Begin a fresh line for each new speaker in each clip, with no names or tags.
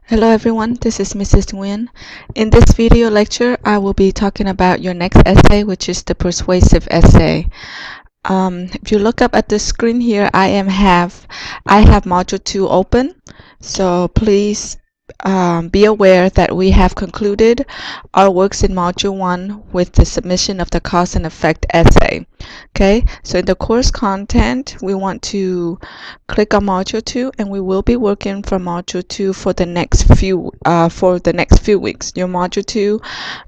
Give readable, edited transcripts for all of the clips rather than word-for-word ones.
Hello everyone, this is Mrs. Nguyen. In this video lecture, I will be talking about your next essay, which is the persuasive essay. If you look up at the screen here, I have module 2 open, so please be aware that we have concluded our works in module 1 with the submission of the cause and effect essay. Okay, so in the course content, we want to click on module 2, and we will be working from module 2 for the next few weeks. Your module 2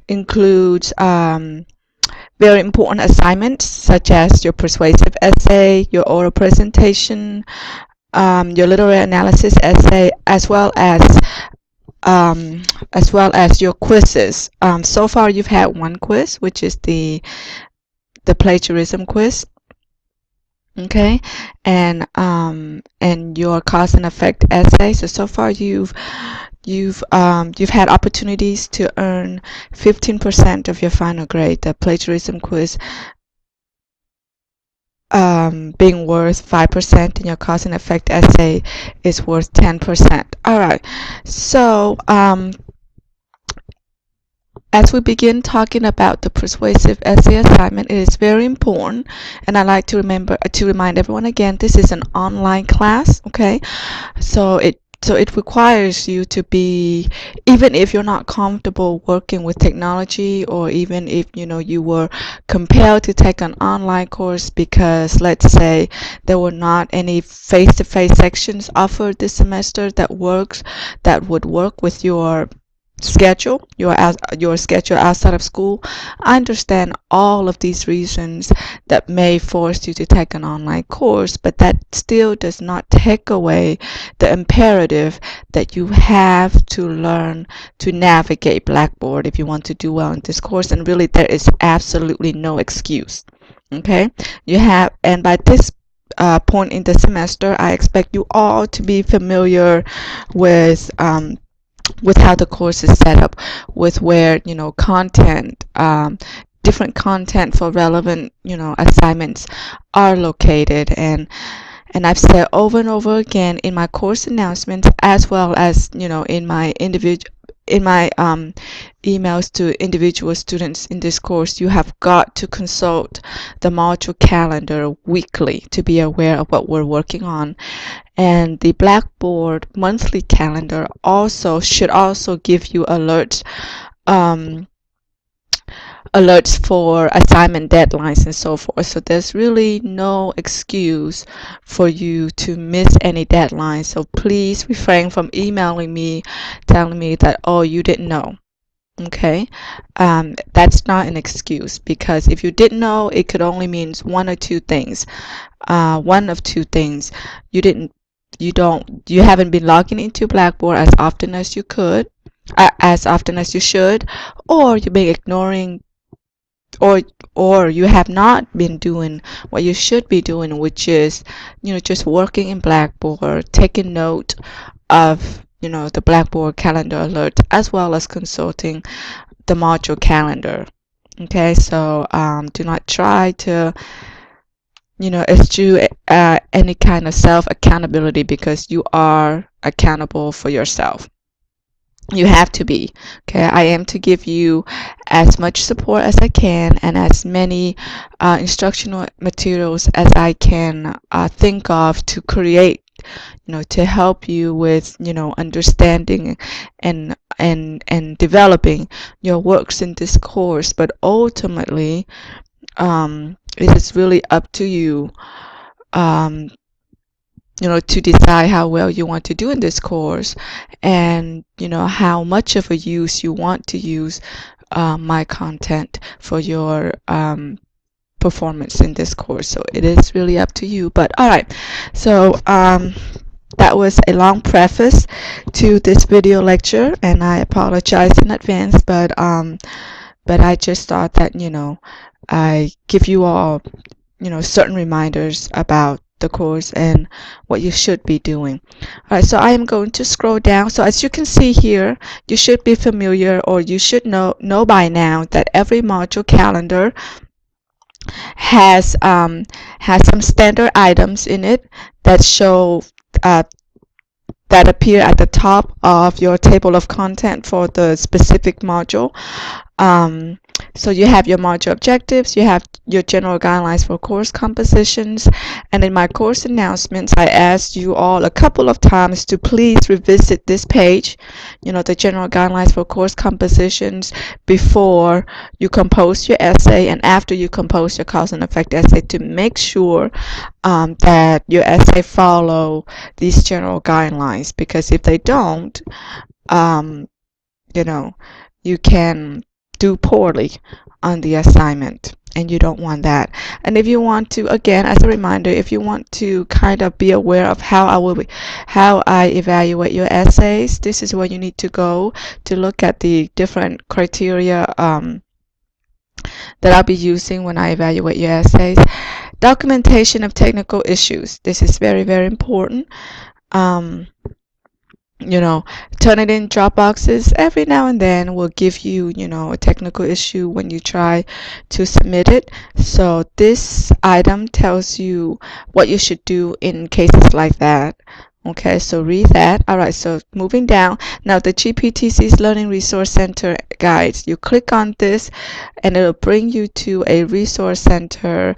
includes very important assignments such as your persuasive essay, your oral presentation, your literary analysis essay, as well as your quizzes. So far, you've had one quiz, which is the plagiarism quiz. Okay, and your cause and effect essay. So far you've had opportunities to earn 15% of your final grade. The plagiarism quiz being worth 5%, and your cause and effect essay is worth 10%. All right, so as we begin talking about the persuasive essay assignment, it is very important, and I like to remind everyone again, this is an online class, okay? So it requires you to be, even if you're not comfortable working with technology, or even if you were compelled to take an online course because, let's say, there were not any face-to-face sections offered this semester that would work with your schedule, your schedule outside of school. I understand all of these reasons that may force you to take an online course, but that still does not take away the imperative that you have to learn to navigate Blackboard if you want to do well in this course. And really, there is absolutely no excuse. Okay, and by this point in the semester, I expect you all to be familiar with how the course is set up, with where content, different content for relevant assignments are located. And I've said over and over again in my course announcements, as well as in my emails to individual students in this course, you have got to consult the module calendar weekly to be aware of what we're working on. And the Blackboard monthly calendar should also give you alerts for assignment deadlines and so forth. So there's really no excuse for you to miss any deadlines. So please refrain from emailing me telling me that, oh, you didn't know. Okay, that's not an excuse, because if you didn't know, it could only mean one of two things. You haven't been logging into Blackboard as often as you should, or you've been ignoring, or you have not been doing what you should be doing, which is just working in Blackboard, taking note of the Blackboard calendar alert, as well as consulting the module calendar. Okay, so do not try to eschew any kind of self-accountability, because you are accountable for yourself. You have to be. Okay, I am to give you as much support as I can, and as many instructional materials as I can think of to create, to help you with understanding and developing your works in this course. But ultimately, it is really up to you to decide how well you want to do in this course, and how much of a use you want to use my content for your performance in this course. So it is really up to you. But all right, so that was a long preface to this video lecture, and I apologize in advance, but I just thought that I give you all certain reminders about the course and what you should be doing. All right, so I am going to scroll down. So as you can see here, you should be familiar, or you should know by now, that every module calendar has some standard items in it that show that appear at the top of your table of content for the specific module. So you have your module objectives, you have your general guidelines for course compositions, and in my course announcements, I asked you all a couple of times to please revisit this page, the general guidelines for course compositions, before you compose your essay and after you compose your cause and effect essay, to make sure that your essay follow these general guidelines, because if they don't, you can do poorly on the assignment, and you don't want that. And if you want to, again, as a reminder, if you want to kind of be aware of how I evaluate your essays, this is where you need to go to look at the different criteria that I'll be using when I evaluate your essays. Documentation of technical issues. This is very, very important. Turnitin drop boxes every now and then will give you, a technical issue when you try to submit it. So this item tells you what you should do in cases like that. Okay, so read that. All right, so moving down. Now the GPTC's Learning Resource Center guides. You click on this and it'll bring you to a resource center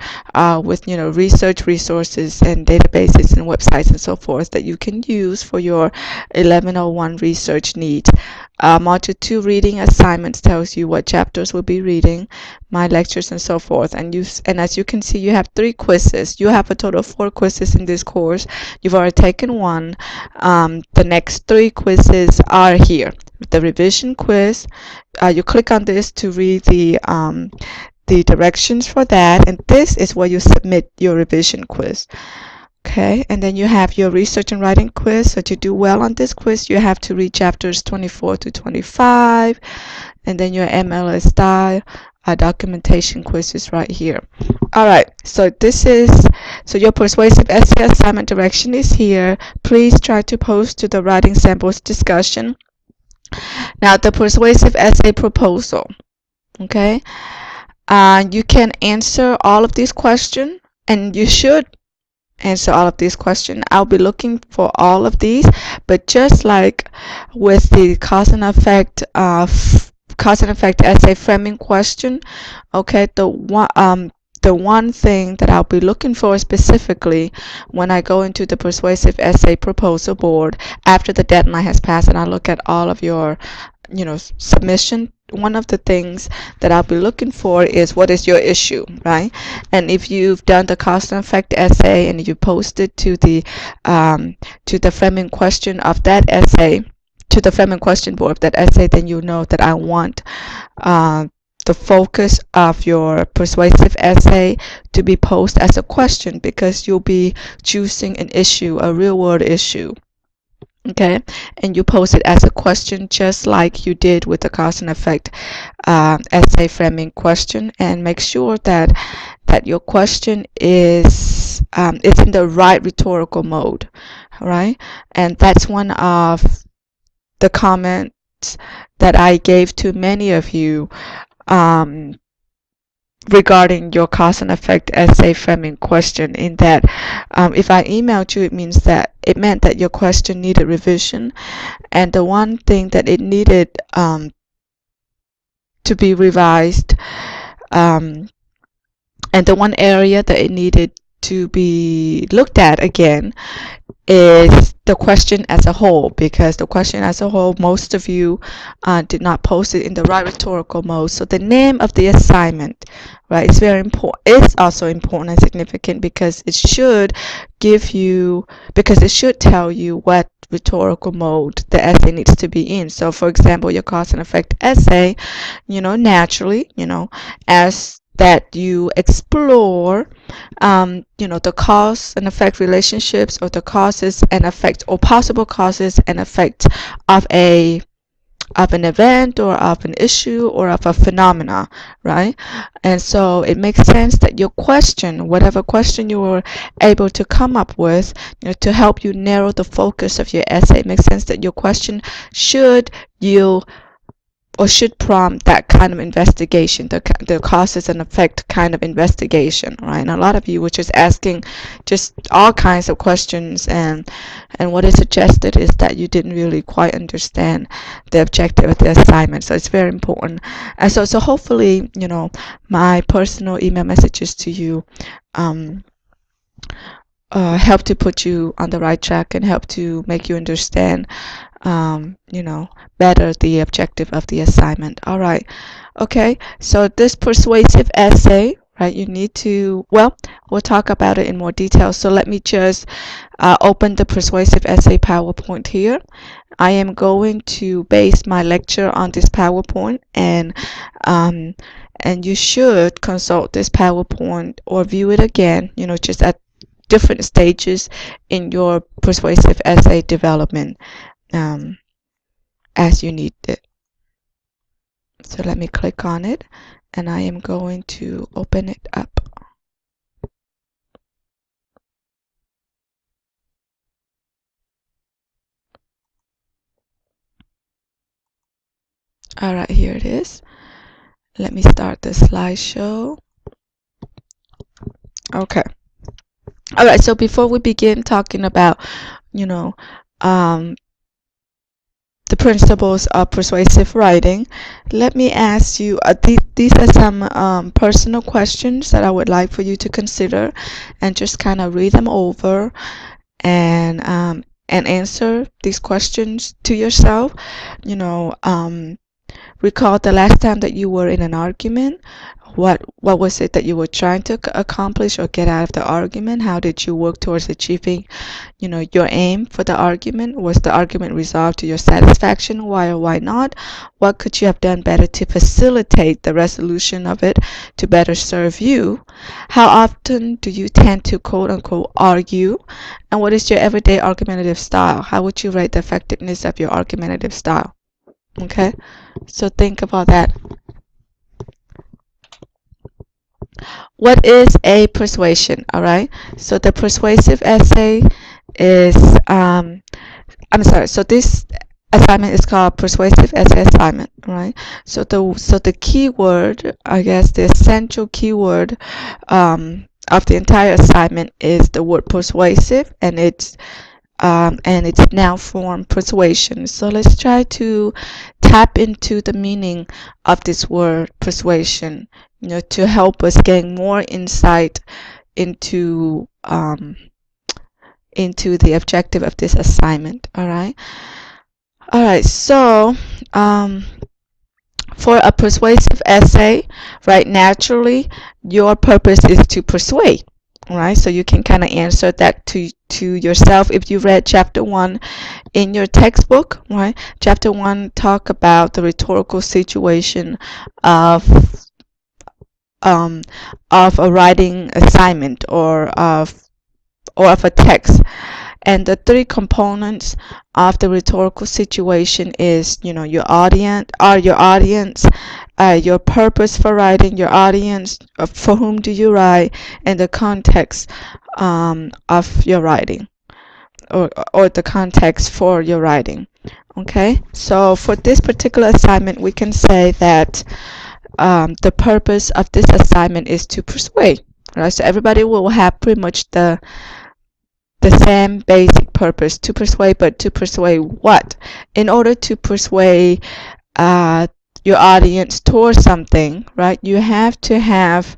with, research resources and databases and websites and so forth that you can use for your 1101 research needs. Module 2 reading assignments tells you what chapters we'll be reading, my lectures and so forth. And as you can see, you have 3 quizzes. You have a total of 4 quizzes in this course. You've already taken one. The next 3 quizzes are here. The revision quiz, you click on this to read the directions for that, and this is where you submit your revision quiz. Okay, and then you have your research and writing quiz. So to do well on this quiz, you have to read chapters 24 to 25, and then your MLS style documentation quiz is right here. All right, so your persuasive essay assignment direction is here. Please try to post to the writing samples discussion. Now the persuasive essay proposal. Okay, you can answer all of these questions, and you should answer all of these questions. I'll be looking for all of these, but just like with the cause and effect essay framing question, okay, the one thing that I'll be looking for specifically when I go into the persuasive essay proposal board after the deadline has passed and I look at all of your submission, one of the things that I'll be looking for is what is your issue, right? And if you've done the cause and effect essay and you posted to the framing question of that essay, to the framing question board of that essay, then you know that I want the focus of your persuasive essay to be posed as a question, because you'll be choosing an issue, a real world issue. Okay, and you post it as a question just like you did with the cause and effect essay framing question, and make sure that your question is it's in the right rhetorical mode, right? And that's one of the comments that I gave to many of you regarding your cause and effect essay framing question, in that if I emailed you, it meant that your question needed revision, and the one thing that it needed to be revised, and the one area that it needed to be looked at again is the question as a whole, because the question as a whole, most of you did not post it in the right rhetorical mode. So the name of the assignment, right, is very important. It's also important and significant because it should tell you what rhetorical mode the essay needs to be in. So for example, your cause and effect essay, naturally, as that you explore the cause and effect relationships, or the causes and effects, or possible causes and effects of an event, or of an issue, or of a phenomena, right? And so it makes sense that your question, whatever question you were able to come up with, to help you narrow the focus of your essay, it makes sense that your question should yield or should prompt that kind of investigation, the causes and effect kind of investigation, right? And a lot of you were just asking just all kinds of questions, and what is suggested is that you didn't really quite understand the objective of the assignment. So it's very important. And so hopefully, my personal email messages to you help to put you on the right track and help to make you understand better the objective of the assignment. All right. Okay. So this persuasive essay, right, you need to, well, we'll talk about it in more detail. So let me just open the persuasive essay PowerPoint here. I am going to base my lecture on this PowerPoint, and you should consult this PowerPoint or view it again, just at different stages in your persuasive essay development as you need it. So let me click on it, and I am going to open it up. All right, here it is. Let me start the slideshow. Okay. All right, so before we begin talking about, the principles of persuasive writing, let me ask you, these are some personal questions that I would like for you to consider and just kind of read them over and answer these questions to yourself. Recall the last time that you were in an argument. What was it that you were trying to accomplish or get out of the argument? How did you work towards achieving, your aim for the argument? Was the argument resolved to your satisfaction? Why or why not? What could you have done better to facilitate the resolution of it to better serve you? How often do you tend to quote unquote argue? And what is your everyday argumentative style? How would you rate the effectiveness of your argumentative style? Okay, so think about that. What is a persuasion? All right, so the persuasive essay is I'm sorry, so this assignment is called persuasive essay assignment, right? So the keyword, I guess the essential keyword of the entire assignment is the word persuasive, and it's noun form persuasion. So let's try to tap into the meaning of this word persuasion, to help us gain more insight into the objective of this assignment. All right, so for a persuasive essay, right, naturally your purpose is to persuade. Right, so you can kind of answer that to yourself if you read chapter 1 in your textbook. Right, chapter 1 talk about the rhetorical situation of a writing assignment or of a text. And the three components of the rhetorical situation is, your audience, your purpose for writing, your audience, for whom do you write, and the context of your writing, or the context for your writing. Okay, so for this particular assignment, we can say that the purpose of this assignment is to persuade. Right, so everybody will have pretty much the same basic purpose, to persuade, but to persuade what? In order to persuade your audience towards something, right, you have to have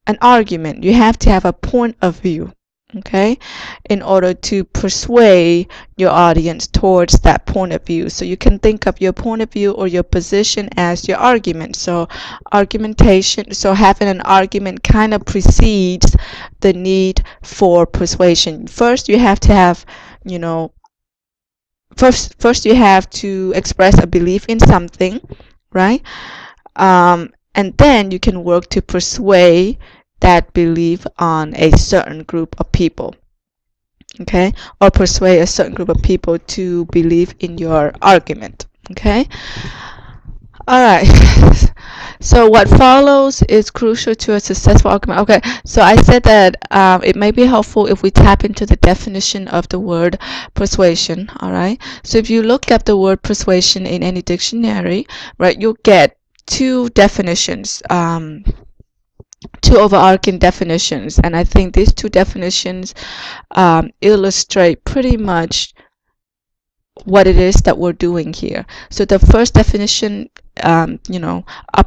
an argument. You have to have a point of view, okay, in order to persuade your audience towards that point of view. So you can think of your point of view or your position as your argument. So argumentation, so having an argument kind of precedes the need for persuasion. First you have to have, first you have to express a belief in something, right? And then you can work to persuade that belief on a certain group of people, okay, or persuade a certain group of people to believe in your argument, okay. All right. So what follows is crucial to a successful argument. Okay, so I said that it may be helpful if we tap into the definition of the word persuasion. All right. So if you look up the word persuasion in any dictionary, right, you'll get two definitions, two overarching definitions, and I think these two definitions illustrate pretty much what it is that we're doing here. So the first definition, of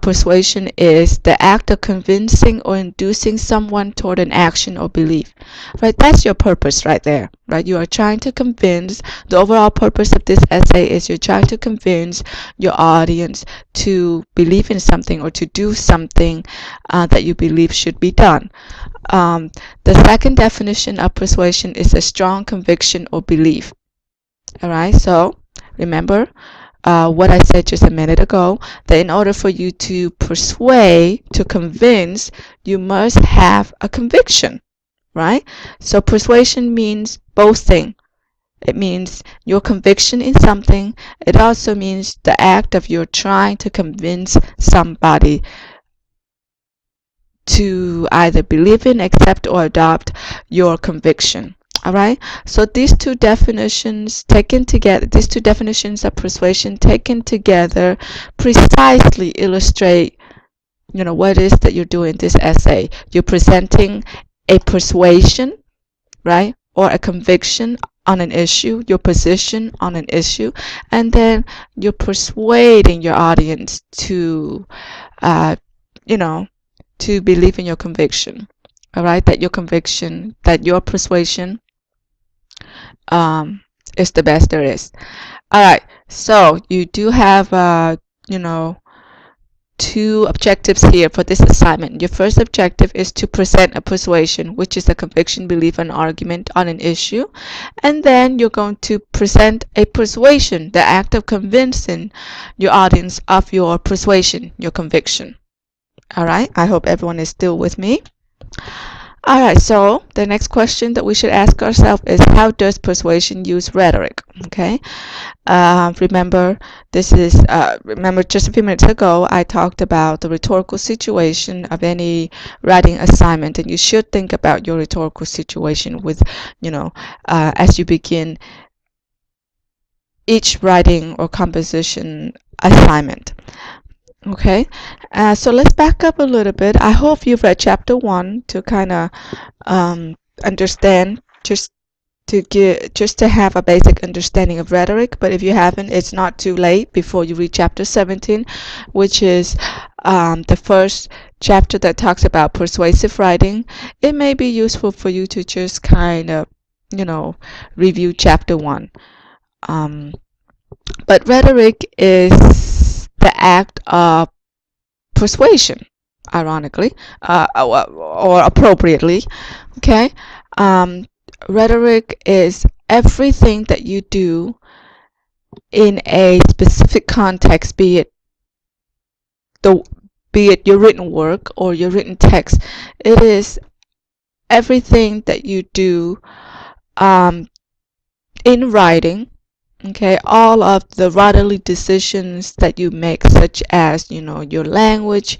persuasion is the act of convincing or inducing someone toward an action or belief. Right? That's your purpose right there. Right? You are trying to convince. The overall purpose of this essay is you're trying to convince your audience to believe in something or to do something that you believe should be done. The second definition of persuasion is a strong conviction or belief. All right, so remember what I said just a minute ago, that in order for you to persuade, to convince, you must have a conviction, right? So persuasion means both things. It means your conviction in something. It also means the act of you trying to convince somebody to either believe in, accept, or adopt your conviction. All right. So these two definitions taken together, these two definitions of persuasion taken together, precisely illustrate, what it is that you're doing in this essay. You're presenting a persuasion, right, or a conviction on an issue, your position on an issue, and then you're persuading your audience to, you know, to believe in your conviction. All right, that your conviction, that your persuasion is the best there is. All right, so you do have, two objectives here for this assignment. Your first objective is to present a persuasion, which is a conviction, belief, and argument on an issue. And then you're going to present a persuasion, the act of convincing your audience of your persuasion, your conviction. All right, I hope everyone is still with me. All right, so the next question that we should ask ourselves is, how does persuasion use rhetoric? Okay, remember just a few minutes ago I talked about the rhetorical situation of any writing assignment, and you should think about your rhetorical situation with, as you begin each writing or composition assignment. Okay, so let's back up a little bit. I hope you've read chapter 1 to kind of understand, just to have a basic understanding of rhetoric. But if you haven't, it's not too late before you read chapter 17, which is the first chapter that talks about persuasive writing. It may be useful for you to just kind of, review chapter 1. But rhetoric is the act of persuasion, ironically, or appropriately. Okay, rhetoric is everything that you do in a specific context, be it your written work or your written text. It is everything that you do in writing. Okay, all of the writerly decisions that you make, such as, your language,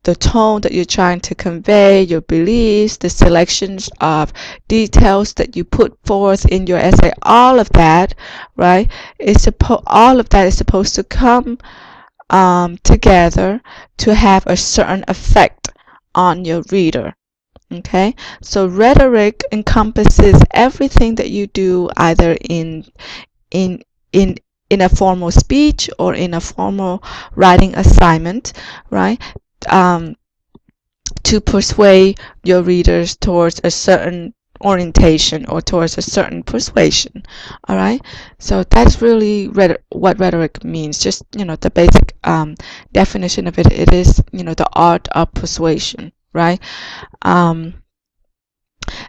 the tone that you're trying to convey, your beliefs, the selections of details that you put forth in your essay, all of that, right, all of that is supposed to come together to have a certain effect on your reader. Okay, so rhetoric encompasses everything that you do either in in a formal speech or in a formal writing assignment, right? To persuade your readers towards a certain orientation or towards a certain persuasion. All right, so that's really what rhetoric means. Just, the basic definition of it. It is, the art of persuasion, right?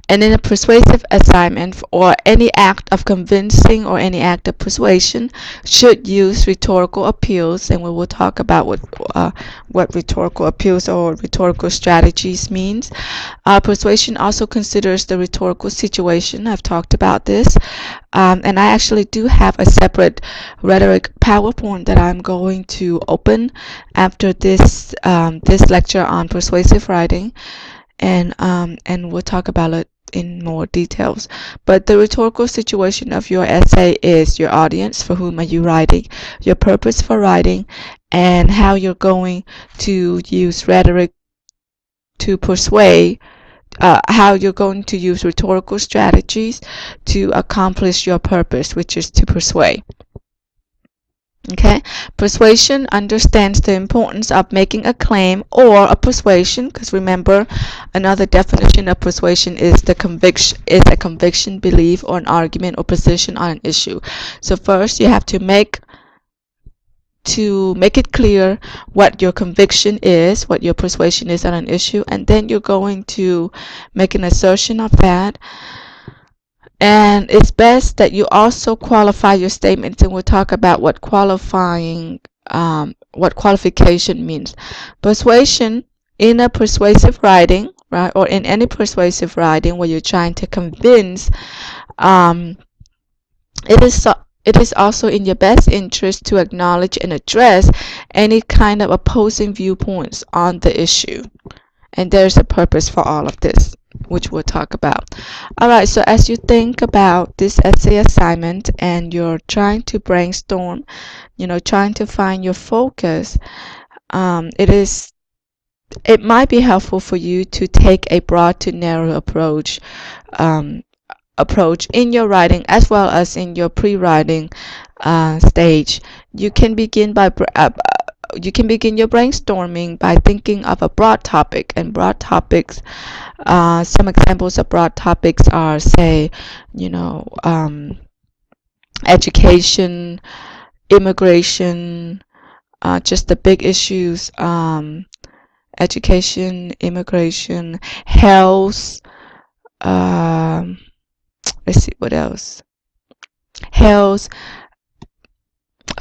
And in a persuasive assignment, or any act of convincing or any act of persuasion, should use rhetorical appeals, and we will talk about what rhetorical appeals or rhetorical strategies means. Persuasion also considers the rhetorical situation. I've talked about this, and I actually do have a separate rhetoric PowerPoint that I'm going to open after this lecture on persuasive writing, and we'll talk about it in more details. But the rhetorical situation of your essay is your audience, for whom are you writing, your purpose for writing, and how you're going to use rhetoric to persuade, how you're going to use rhetorical strategies to accomplish your purpose, which is to persuade. Okay, persuasion understands the importance of making a claim or a persuasion, because remember, another definition of persuasion is a conviction, belief, or an argument or position on an issue. So first, you have to make it clear what your conviction is, what your persuasion is on an issue, and then you're going to make an assertion of that. And it's best that you also qualify your statements, and we'll talk about what qualification means. Persuasion in a persuasive writing, right, or in any persuasive writing where you're trying to convince, it is also in your best interest to acknowledge and address any kind of opposing viewpoints on the issue. And there's a purpose for all of this, which we'll talk about. All right, so as you think about this essay assignment and you're trying to brainstorm, trying to find your focus, it might be helpful for you to take a broad to narrow approach in your writing as well as in your pre-writing stage. You can begin your brainstorming by thinking of a broad topic, and broad topics, some examples of broad topics are, say, education, immigration, just the big issues, education, immigration, health, let's see what else, health,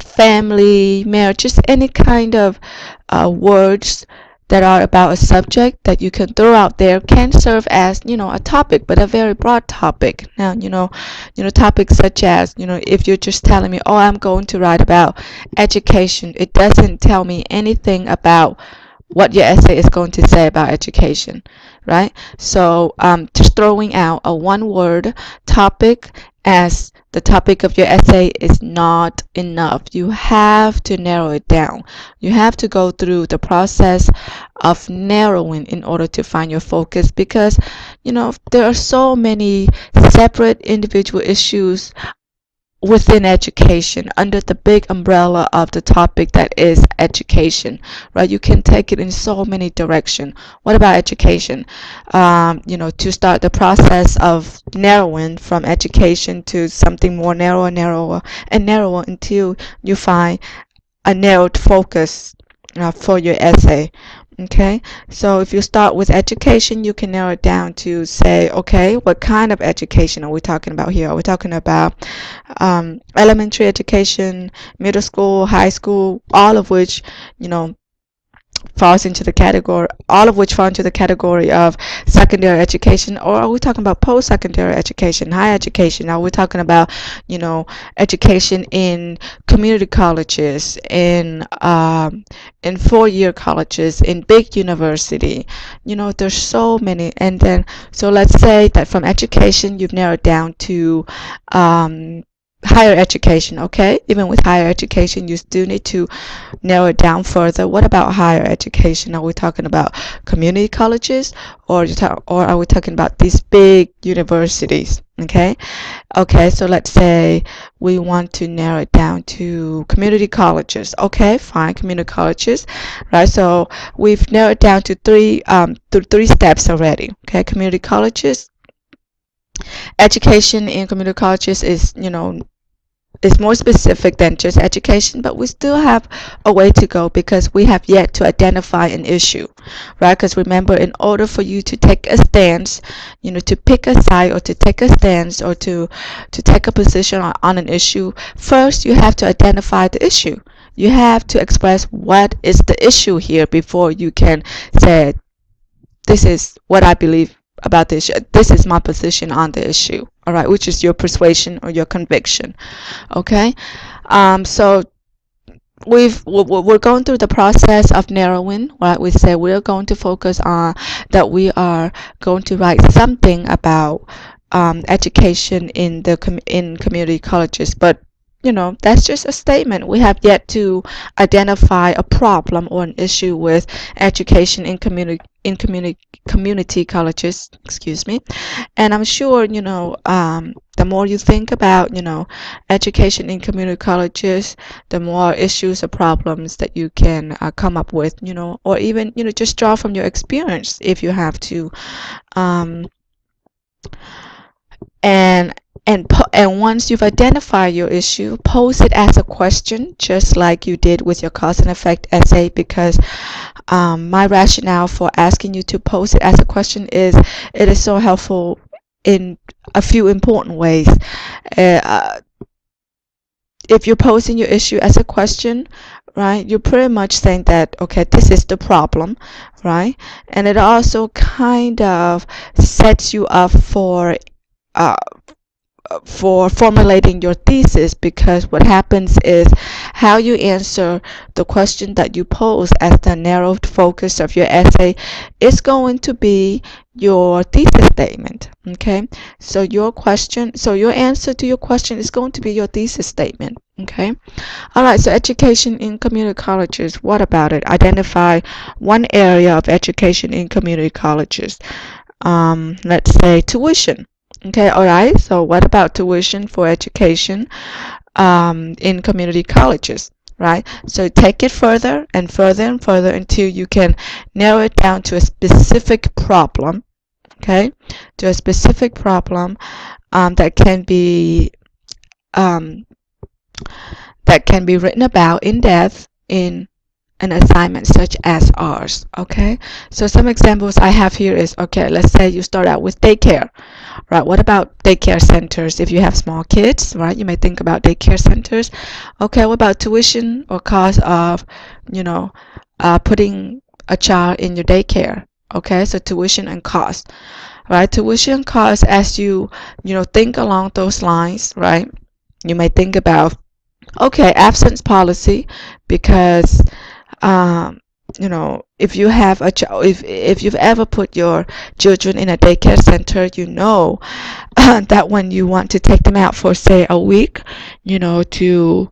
family, marriage, just any kind of words that are about a subject that you can throw out there can serve as, a topic, but a very broad topic. Now, topics such as, if you're just telling me, oh, I'm going to write about education, it doesn't tell me anything about what your essay is going to say about education, right? So just throwing out a one-word topic as the topic of your essay is not enough. You have to narrow it down. You have to go through the process of narrowing in order to find your focus, because there are so many separate individual issues within education, under the big umbrella of the topic that is education, right? You can take it in so many directions. What about education? To start the process of narrowing from education to something more narrower, and narrower until you find a narrowed focus for your essay. Okay, so if you start with education, you can narrow it down to say, okay, what kind of education are we talking about here? Are we talking about elementary education, middle school, high school, all of which, fall into the category of secondary education? Or are we talking about post-secondary education, higher education? Are we talking about, education in community colleges, in four-year colleges, in big university? There's so many. And then, so let's say that from education you've narrowed down to higher education. Okay, even with higher education you still need to narrow it down further. What about higher education? Are we talking about community colleges, or are we talking about these big universities? Okay, so let's say we want to narrow it down to community colleges. Okay, fine, community colleges, right? So we've narrowed it down to three steps already. Okay, community colleges. Education in community colleges is is more specific than just education, but we still have a way to go because we have yet to identify an issue, right? Because remember, in order for you to take a stance, to pick a side or to take a stance or to take a position on an issue, first you have to identify the issue. You have to express what is the issue here before you can say, this is what I believe about the issue. This is my position on the issue, all right, which is your persuasion or your conviction, okay? So we're going through the process of narrowing, right? We say we're going to focus on that we are going to write something about education in community colleges, but that's just a statement. We have yet to identify a problem or an issue with education in community colleges, excuse me. And I'm sure, the more you think about, education in community colleges, the more issues or problems that you can come up with, or even, just draw from your experience if you have to. And and once you've identified your issue, pose it as a question, just like you did with your cause and effect essay, because my rationale for asking you to pose it as a question is it is so helpful in a few important ways. If you're posing your issue as a question, right, you're pretty much saying that, okay, this is the problem, right? And it also kind of sets you up for formulating your thesis, because what happens is how you answer the question that you pose as the narrowed focus of your essay is going to be your thesis statement, okay? So your answer to your question is going to be your thesis statement, okay? All right, so education in community colleges, what about it? Identify one area of education in community colleges. Let's say tuition. Okay, all right. So what about tuition for education in community colleges, right? So take it further and further and further until you can narrow it down to a specific problem, okay? To a specific problem that can be written about in depth in an assignment such as ours, okay? So some examples I have here is, okay, let's say you start out with daycare, right? What about daycare centers? If you have small kids, right, you may think about daycare centers. Okay, what about tuition or cost of, putting a child in your daycare? Okay, so tuition and cost, right? Tuition cost, as you, think along those lines, right? You may think about, okay, absence policy, because if you have a child, if you've ever put your children in a daycare center, that when you want to take them out for, say, a week, to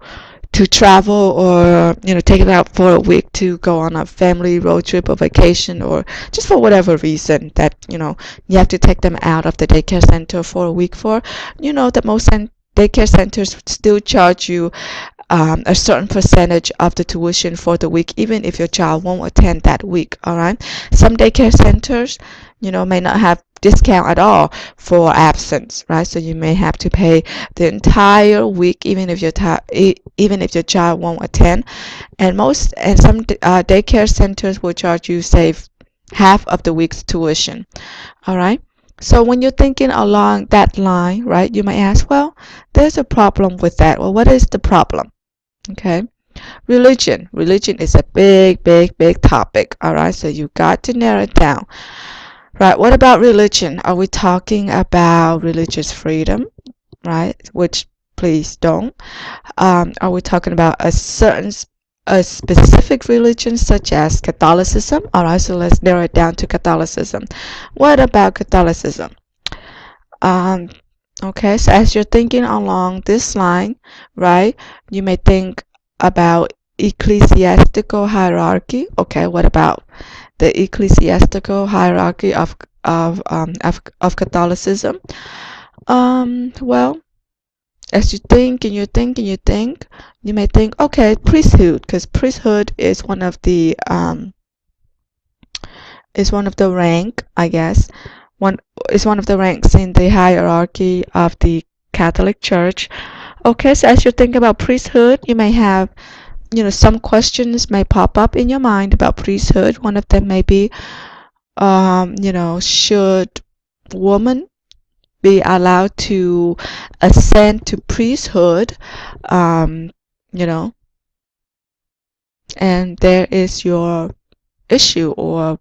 travel, or take them out for a week to go on a family road trip or vacation, or just for whatever reason that you have to take them out of the daycare center for a week for, that most daycare centers still charge you a certain percentage of the tuition for the week, even if your child won't attend that week, all right? Some daycare centers, may not have discount at all for absence, right? So you may have to pay the entire week, even if your child won't attend. And some daycare centers will charge you, say, half of the week's tuition, all right? So when you're thinking along that line, right, you might ask, well, there's a problem with that. Well, what is the problem? Okay. Religion is a big topic, all right? So you got to narrow it down. Right, what about religion? Are we talking about religious freedom, right? Which, please don't. Are we talking about a specific religion such as Catholicism? All right, so let's narrow it down to Catholicism. What about Catholicism? Okay, so as you're thinking along this line, right, you may think about ecclesiastical hierarchy. Okay, what about the ecclesiastical hierarchy of Catholicism? Well, as you think and you think and you think, you may think, okay, priesthood, because priesthood is one of the rank, I guess. One is one of the ranks in the hierarchy of the Catholic Church. Okay, so as you think about priesthood, you may have, some questions may pop up in your mind about priesthood. One of them may be, should women be allowed to ascend to priesthood? Um, you know, and there is your issue or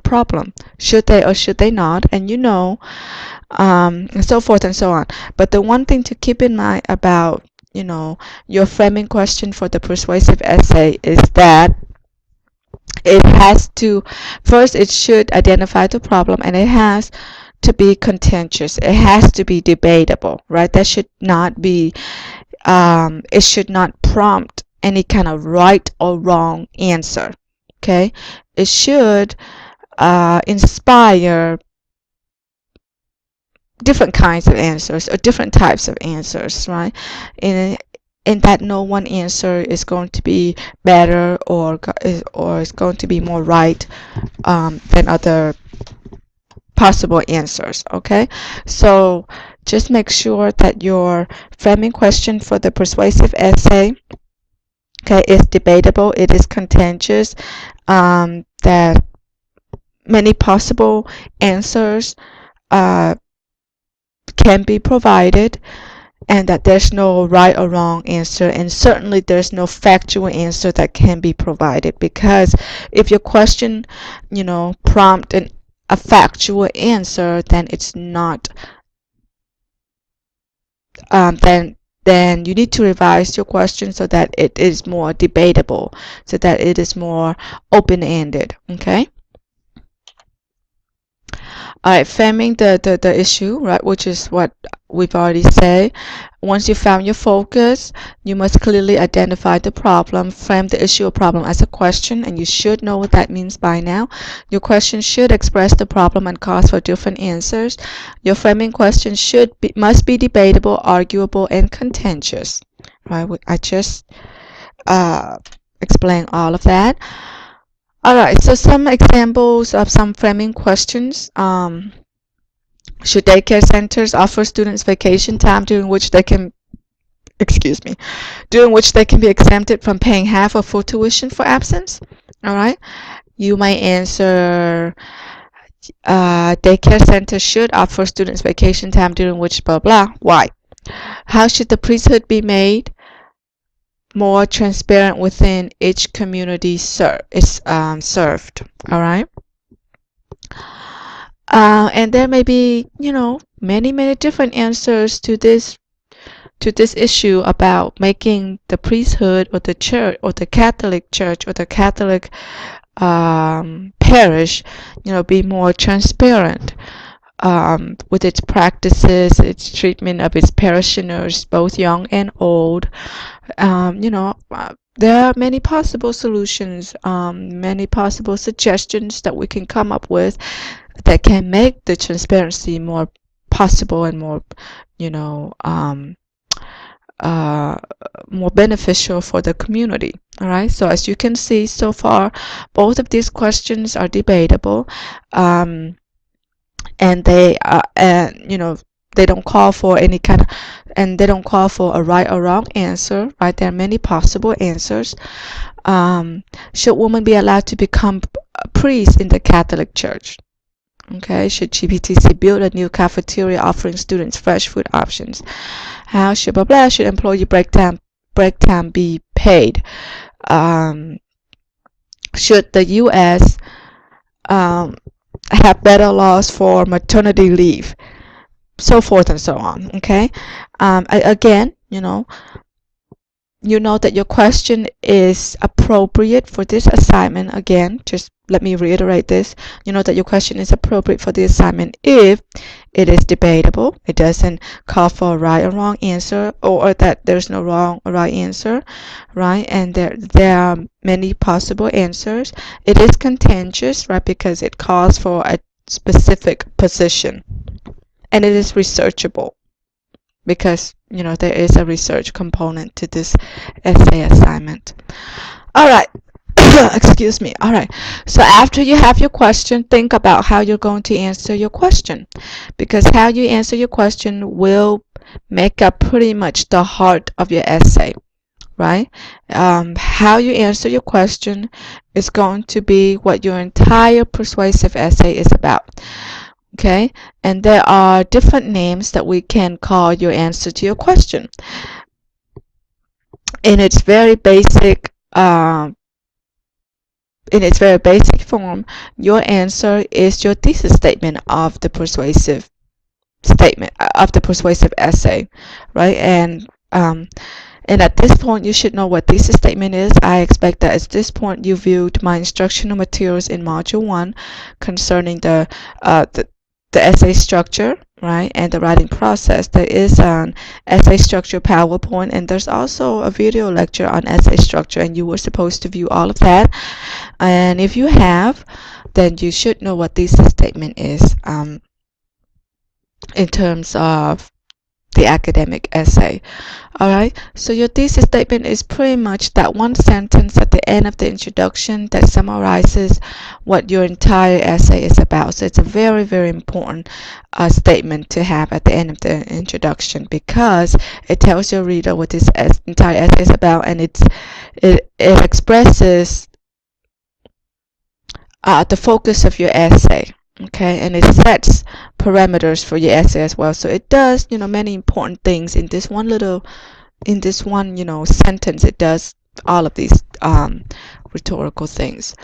problem. Should they or should they not? And and so forth and so on. But the one thing to keep in mind about your framing question for the persuasive essay is that it has to first, it should identify the problem, and it has to be contentious. It has to be debatable, right? That should not be it should not prompt any kind of right or wrong answer. Okay, it should inspire different kinds of answers or different types of answers, right? In that no one answer is going to be better or is going to be more right than other possible answers. Okay, so just make sure that your framing question for the persuasive essay, okay, is debatable, it is contentious, that many possible answers can be provided, and that there's no right or wrong answer, and certainly there's no factual answer that can be provided, because if your question prompt a factual answer, then it's not then you need to revise your question so that it is more debatable, so that it is more open-ended. Okay. All right, framing the issue, right, which is what we've already said. Once you found your focus, you must clearly identify the problem, frame the issue or problem as a question, and you should know what that means by now. Your question should express the problem and cause for different answers. Your framing question must be debatable, arguable, and contentious. Right, I just explained all of that. All right, so some examples of some framing questions. Should daycare centers offer students vacation time during which they can, during which they can be exempted from paying half or full tuition for absence? All right, you may answer, daycare centers should offer students vacation time during which blah blah. Why? How should the priesthood be made more transparent within each community served? All right. And there may be, many different answers to this issue about making the priesthood or the church or the Catholic Church or the Catholic parish, be more transparent with its practices, its treatment of its parishioners, both young and old. There are many possible solutions, many possible suggestions that we can come up with that can make the transparency more possible and more, more beneficial for the community. All right. So as you can see so far, both of these questions are debatable, and they they don't call for any kind of, and they don't call for a right or wrong answer. Right. There are many possible answers. Should women be allowed to become priests in the Catholic Church? Okay, should GPTC build a new cafeteria offering students fresh food options? How should blah blah should employee break time be paid? Should the U.S. Have better laws for maternity leave? So forth and so on. Okay, again, you know that your question is appropriate for this assignment. Again, just let me reiterate this. You know that your question is appropriate for the assignment if it is debatable. It doesn't call for a right or wrong answer, or that there's no wrong or right answer, right? And there are many possible answers. It is contentious, right, because it calls for a specific position, and it is researchable, because there is a research component to this essay assignment. All right. Excuse me. All right. So after you have your question, think about how you're going to answer your question, because how you answer your question will make up pretty much the heart of your essay, right? How you answer your question is going to be what your entire persuasive essay is about. Okay, and there are different names that we can call your answer to your question. In its very basic form, your answer is your thesis statement of the persuasive essay, right? And at this point, you should know what thesis statement is. I expect that at this point you viewed my instructional materials in Module 1 concerning the essay structure, right, and the writing process. There is an essay structure PowerPoint, and there's also a video lecture on essay structure, and you were supposed to view all of that. And if you have, then you should know what thesis statement is in terms of the academic essay. All right, so your thesis statement is pretty much that one sentence at the end of the introduction that summarizes what your entire essay is about. So it's a very, very important statement to have at the end of the introduction, because it tells your reader what this entire essay is about, and it expresses the focus of your essay. Okay, and it sets parameters for your essay as well. So it does, many important things in this one sentence. It does all of these rhetorical things.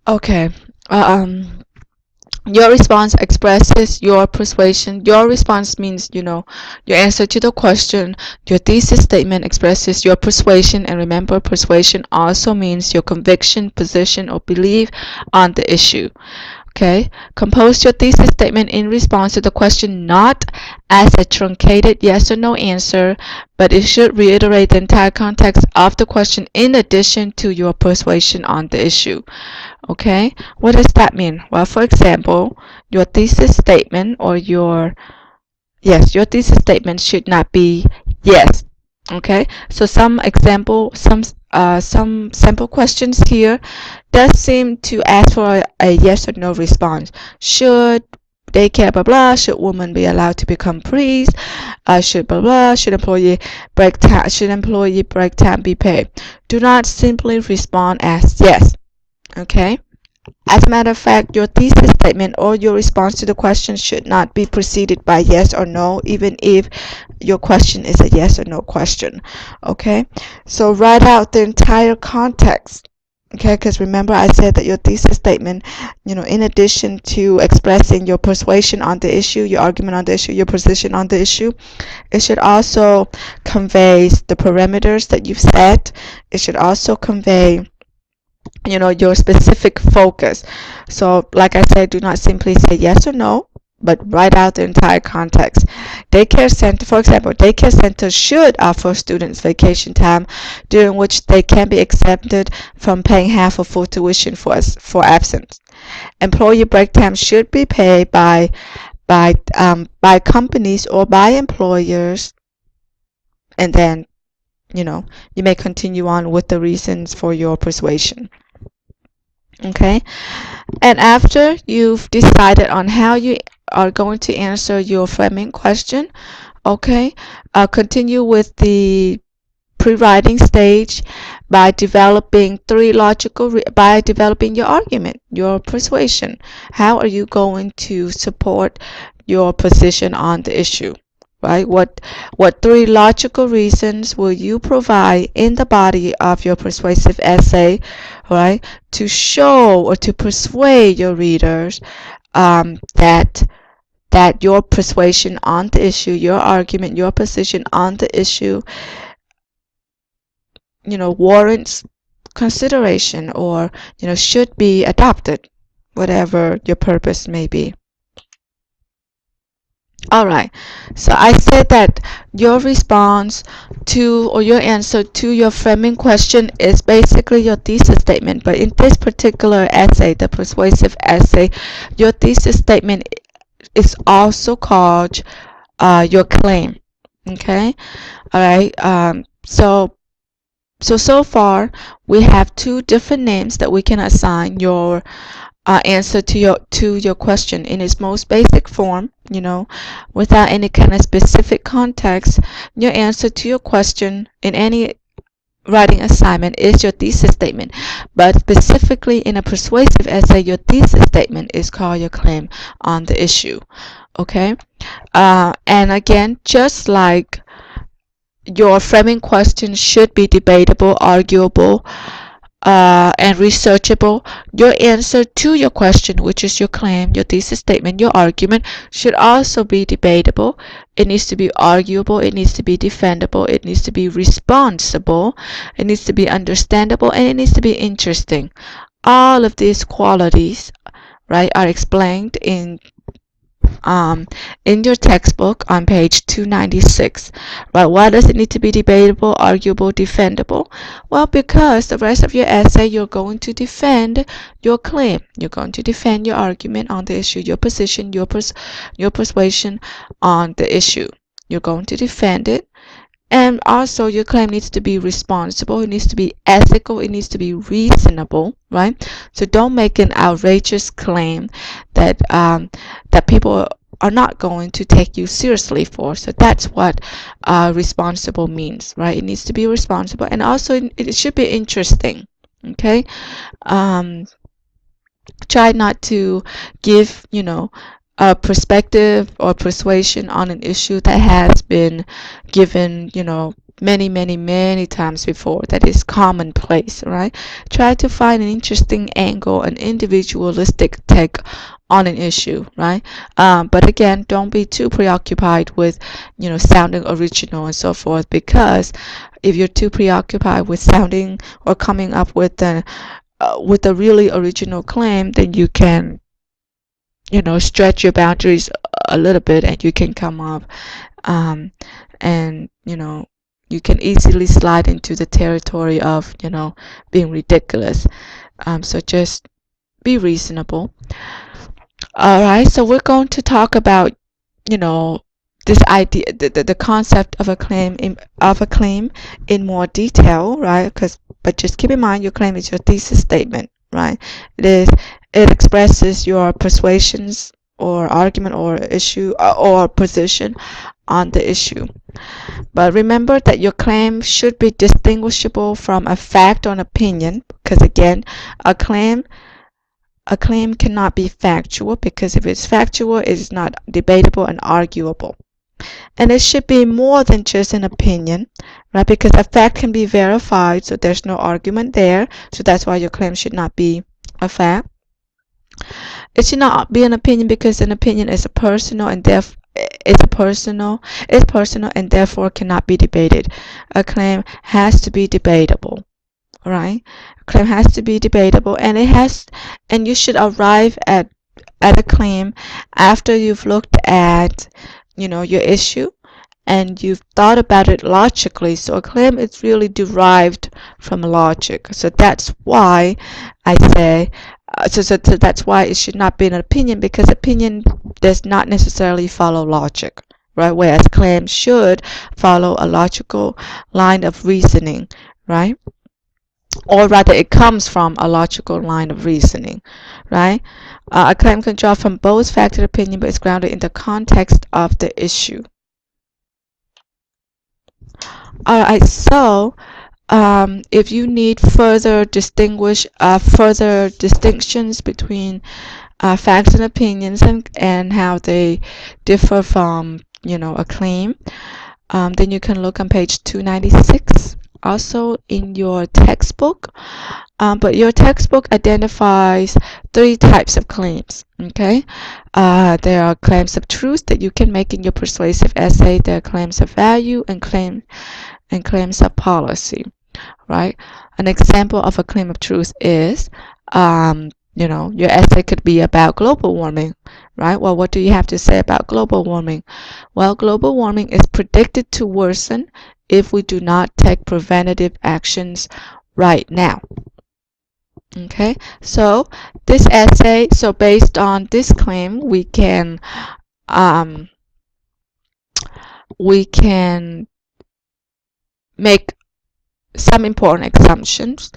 Okay. Your response expresses your persuasion. Your response means, your answer to the question. Your thesis statement expresses your persuasion. And remember, persuasion also means your conviction, position, or belief on the issue. Okay, compose your thesis statement in response to the question, not as a truncated yes or no answer, but it should reiterate the entire context of the question in addition to your persuasion on the issue. Okay, what does that mean? Well, for example, your thesis statement your thesis statement should not be yes. Okay, so some sample questions here does seem to ask for a yes or no response. Should daycare blah blah? Should women be allowed to become priests? Should blah blah? Should employee break time be paid? Do not simply respond as yes. Okay. As a matter of fact, your thesis statement or your response to the question should not be preceded by yes or no, even if your question is a yes or no question. Okay, so write out the entire context. Okay, because remember I said that your thesis statement, in addition to expressing your persuasion on the issue, your argument on the issue, your position on the issue, it should also convey the parameters that you've set. It should also convey your specific focus. So like I said, do not simply say yes or no, but write out the entire context. Daycare center, for example, daycare centers should offer students vacation time during which they can be exempted from paying half of full tuition for absence. Employee break time should be paid by companies or by employers, and then you may continue on with the reasons for your persuasion. Okay, and after you've decided on how you are going to answer your framing question, okay, continue with the pre-writing stage by developing by developing your argument, your persuasion. How are you going to support your position on the issue? Right? What 3 logical reasons will you provide in the body of your persuasive essay, right, to show or to persuade your readers that your persuasion on the issue, your argument, your position on the issue, warrants consideration, or should be adopted, whatever your purpose may be. All right, so I said that your response to, or your answer to your framing question is basically your thesis statement. But in this particular essay, the persuasive essay, your thesis statement is also called your claim. Okay, all right. So far we have 2 different names that we can assign your answer to your question in its most basic form, without any kind of specific context. Your answer to your question in any writing assignment is your thesis statement, but specifically in a persuasive essay, your thesis statement is called your claim on the issue. Okay, and again, just like your framing question should be debatable, arguable, and researchable, your answer to your question, which is your claim, your thesis statement, your argument, should also be debatable. It needs to be arguable, it needs to be defendable, it needs to be responsible, it needs to be understandable, and it needs to be interesting. All of these qualities, right, are explained in your textbook on page 296. Right? Why does it need to be debatable, arguable, defendable? Well, because the rest of your essay, you're going to defend your claim. You're going to defend your argument on the issue, your position, your persuasion on the issue. You're going to defend it. And also, your claim needs to be responsible, it needs to be ethical, it needs to be reasonable, right? So don't make an outrageous claim that people are not going to take you seriously for. So that's what responsible means, right? It needs to be responsible, and also it should be interesting. Okay, try not to give a perspective or persuasion on an issue that has been given many times before, that is commonplace, right? Try to find an interesting angle, an individualistic take on an issue, right? But again, don't be too preoccupied with sounding original and so forth, because if you're too preoccupied with sounding or coming up with a really original claim, then you can stretch your boundaries a little bit, and you can come up and you can easily slide into the territory of being ridiculous. So just be reasonable. All right, so we're going to talk about this idea, the concept of a claim in more detail, right? But just keep in mind, your claim is your thesis statement, right? It expresses your persuasions or argument or issue or position on the issue. But remember that your claim should be distinguishable from a fact or an opinion, because again, a claim cannot be factual, because if it's factual, it is not debatable and arguable. And it should be more than just an opinion, right? Because a fact can be verified, so there's no argument there. So that's why your claim should not be a fact. It should not be an opinion, because an opinion is personal and and therefore cannot be debated. A claim has to be debatable, right? A claim has to be debatable, and you should arrive at a claim after you've looked at your issue and you've thought about it logically. So a claim is really derived from logic. So that's why I say so that's why it should not be an opinion, because opinion does not necessarily follow logic, right? Whereas claim should follow a logical line of reasoning, right? Or rather, it comes from a logical line of reasoning, right? A claim can draw from both fact and opinion, but is grounded in the context of the issue. All right, so if you need further distinctions between facts and opinions, and how they differ from a claim, then you can look on page 296, also in your textbook. But your textbook identifies 3 types of claims. Okay, there are claims of truth that you can make in your persuasive essay. There are claims of value and claims of policy. Right? An example of a claim of truth is, your essay could be about global warming, right? Well, what do you have to say about global warming? Well, global warming is predicted to worsen if we do not take preventative actions right now. Okay, so this essay, based on this claim, we can make some important assumptions.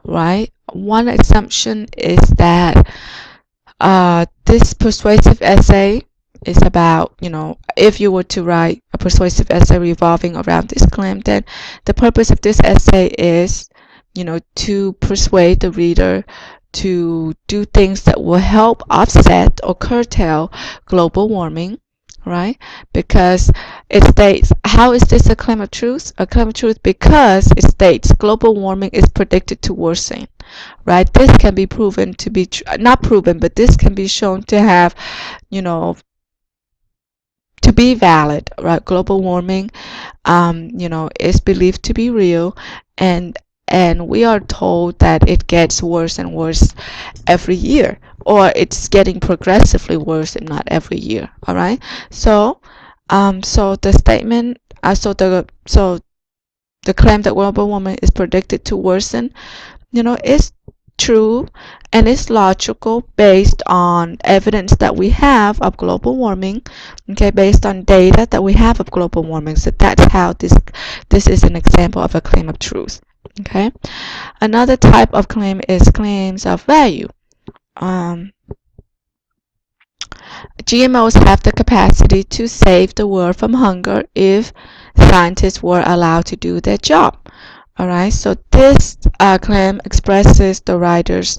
right? One assumption is that this persuasive essay is about, if you were to write a persuasive essay revolving around this claim, then the purpose of this essay is, to persuade the reader to do things that will help offset or curtail global warming, right? Because it states, how is this a claim of truth? A claim of truth because it states global warming is predicted to worsen, right? This can be proven to be, not proven, but this can be shown to have, to be valid, right? Global warming, is believed to be real, and we are told that it gets worse and worse every year, or it's getting progressively worse and not every year. All right. So the statement, the claim that global warming is predicted to worsen, is true and it's logical based on evidence that we have of global warming, okay, based on data that we have of global warming. So that's how this is an example of a claim of truth. Okay. Another type of claim is claims of value. GMOs have the capacity to save the world from hunger if scientists were allowed to do their job. Alright, so this claim expresses the writer's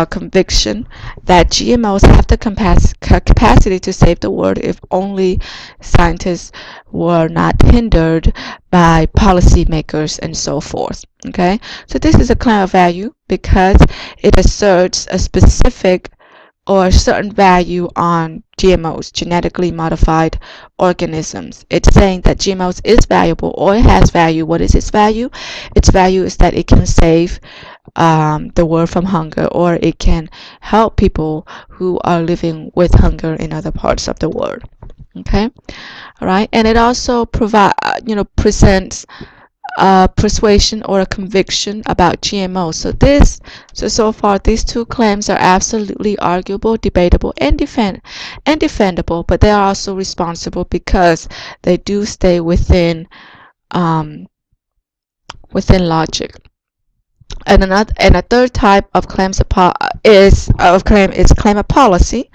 conviction that GMOs have the capacity to save the world if only scientists were not hindered by policymakers and so forth. Okay, so this is a claim of value because it asserts a specific or a certain value on GMOs, genetically modified organisms. It's saying that GMOs is valuable or it has value. What is its value? Its value is that it can save the world from hunger, or it can help people who are living with hunger in other parts of the world. Okay, all right, and it also presents a persuasion or a conviction about GMOs. So far these two claims are absolutely arguable, debatable, and defendable, but they are also responsible because they do stay within logic. And a third type of claim is claim of policy,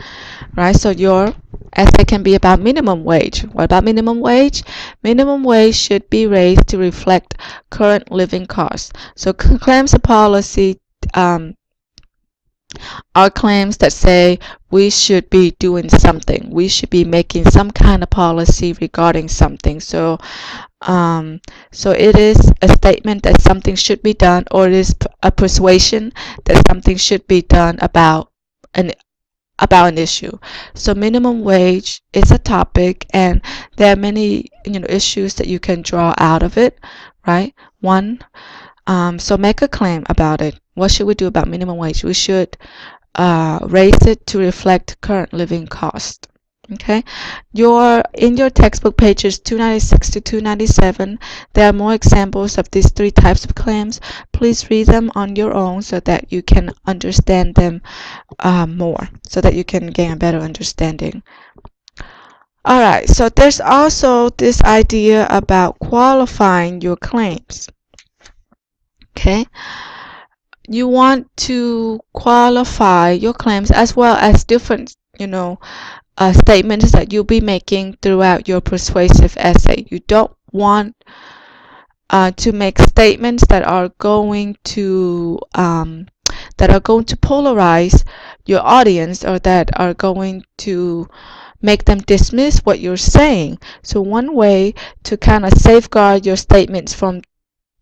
right? So your essay can be about minimum wage. What about minimum wage? Minimum wage should be raised to reflect current living costs. So claims of policy are claims that say we should be doing something. We should be making some kind of policy regarding something. So it is a statement that something should be done, or it is a persuasion that something should be done about an issue. So minimum wage is a topic, and there are many issues that you can draw out of it, right? One, so make a claim about it. What should we do about minimum wage? We should raise it to reflect current living cost. Okay, in your textbook pages 296 to 297, there are more examples of these three types of claims. Please read them on your own so that you can understand them more, so that you can gain a better understanding. Alright, so there's also this idea about qualifying your claims. Okay, you want to qualify your claims as well as different, statements that you'll be making throughout your persuasive essay. You don't want to make statements that are going to polarize your audience, or that are going to make them dismiss what you're saying. So one way to kind of safeguard your statements from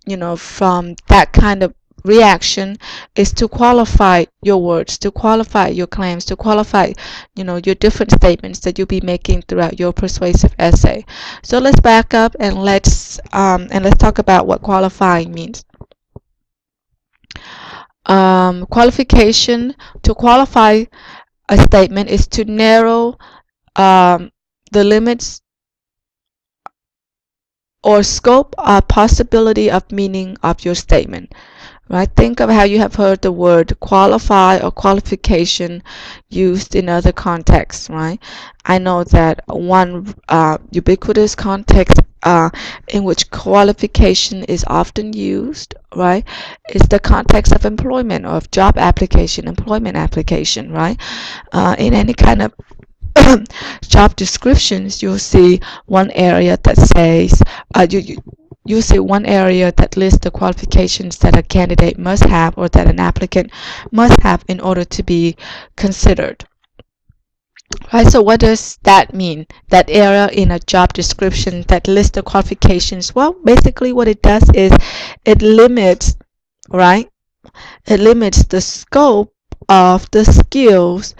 that kind of reaction is to qualify your words, to qualify your claims, to qualify your different statements that you'll be making throughout your persuasive essay. So let's back up and let's talk about what qualifying means. Qualification, to qualify a statement, is to narrow the limits or scope or possibility of meaning of your statement. right? Think of how you have heard the word qualify or qualification used in other contexts, right? I know that one ubiquitous context in which qualification is often used, right, is the context of employment or of job application, employment application, right? In any kind of job descriptions, you'll see one area that says you see one area that lists the qualifications that a candidate must have or that an applicant must have in order to be considered. Right, so what does that mean? That area in a job description that lists the qualifications? Well, basically what it does is it limits, right? It limits the scope of the skills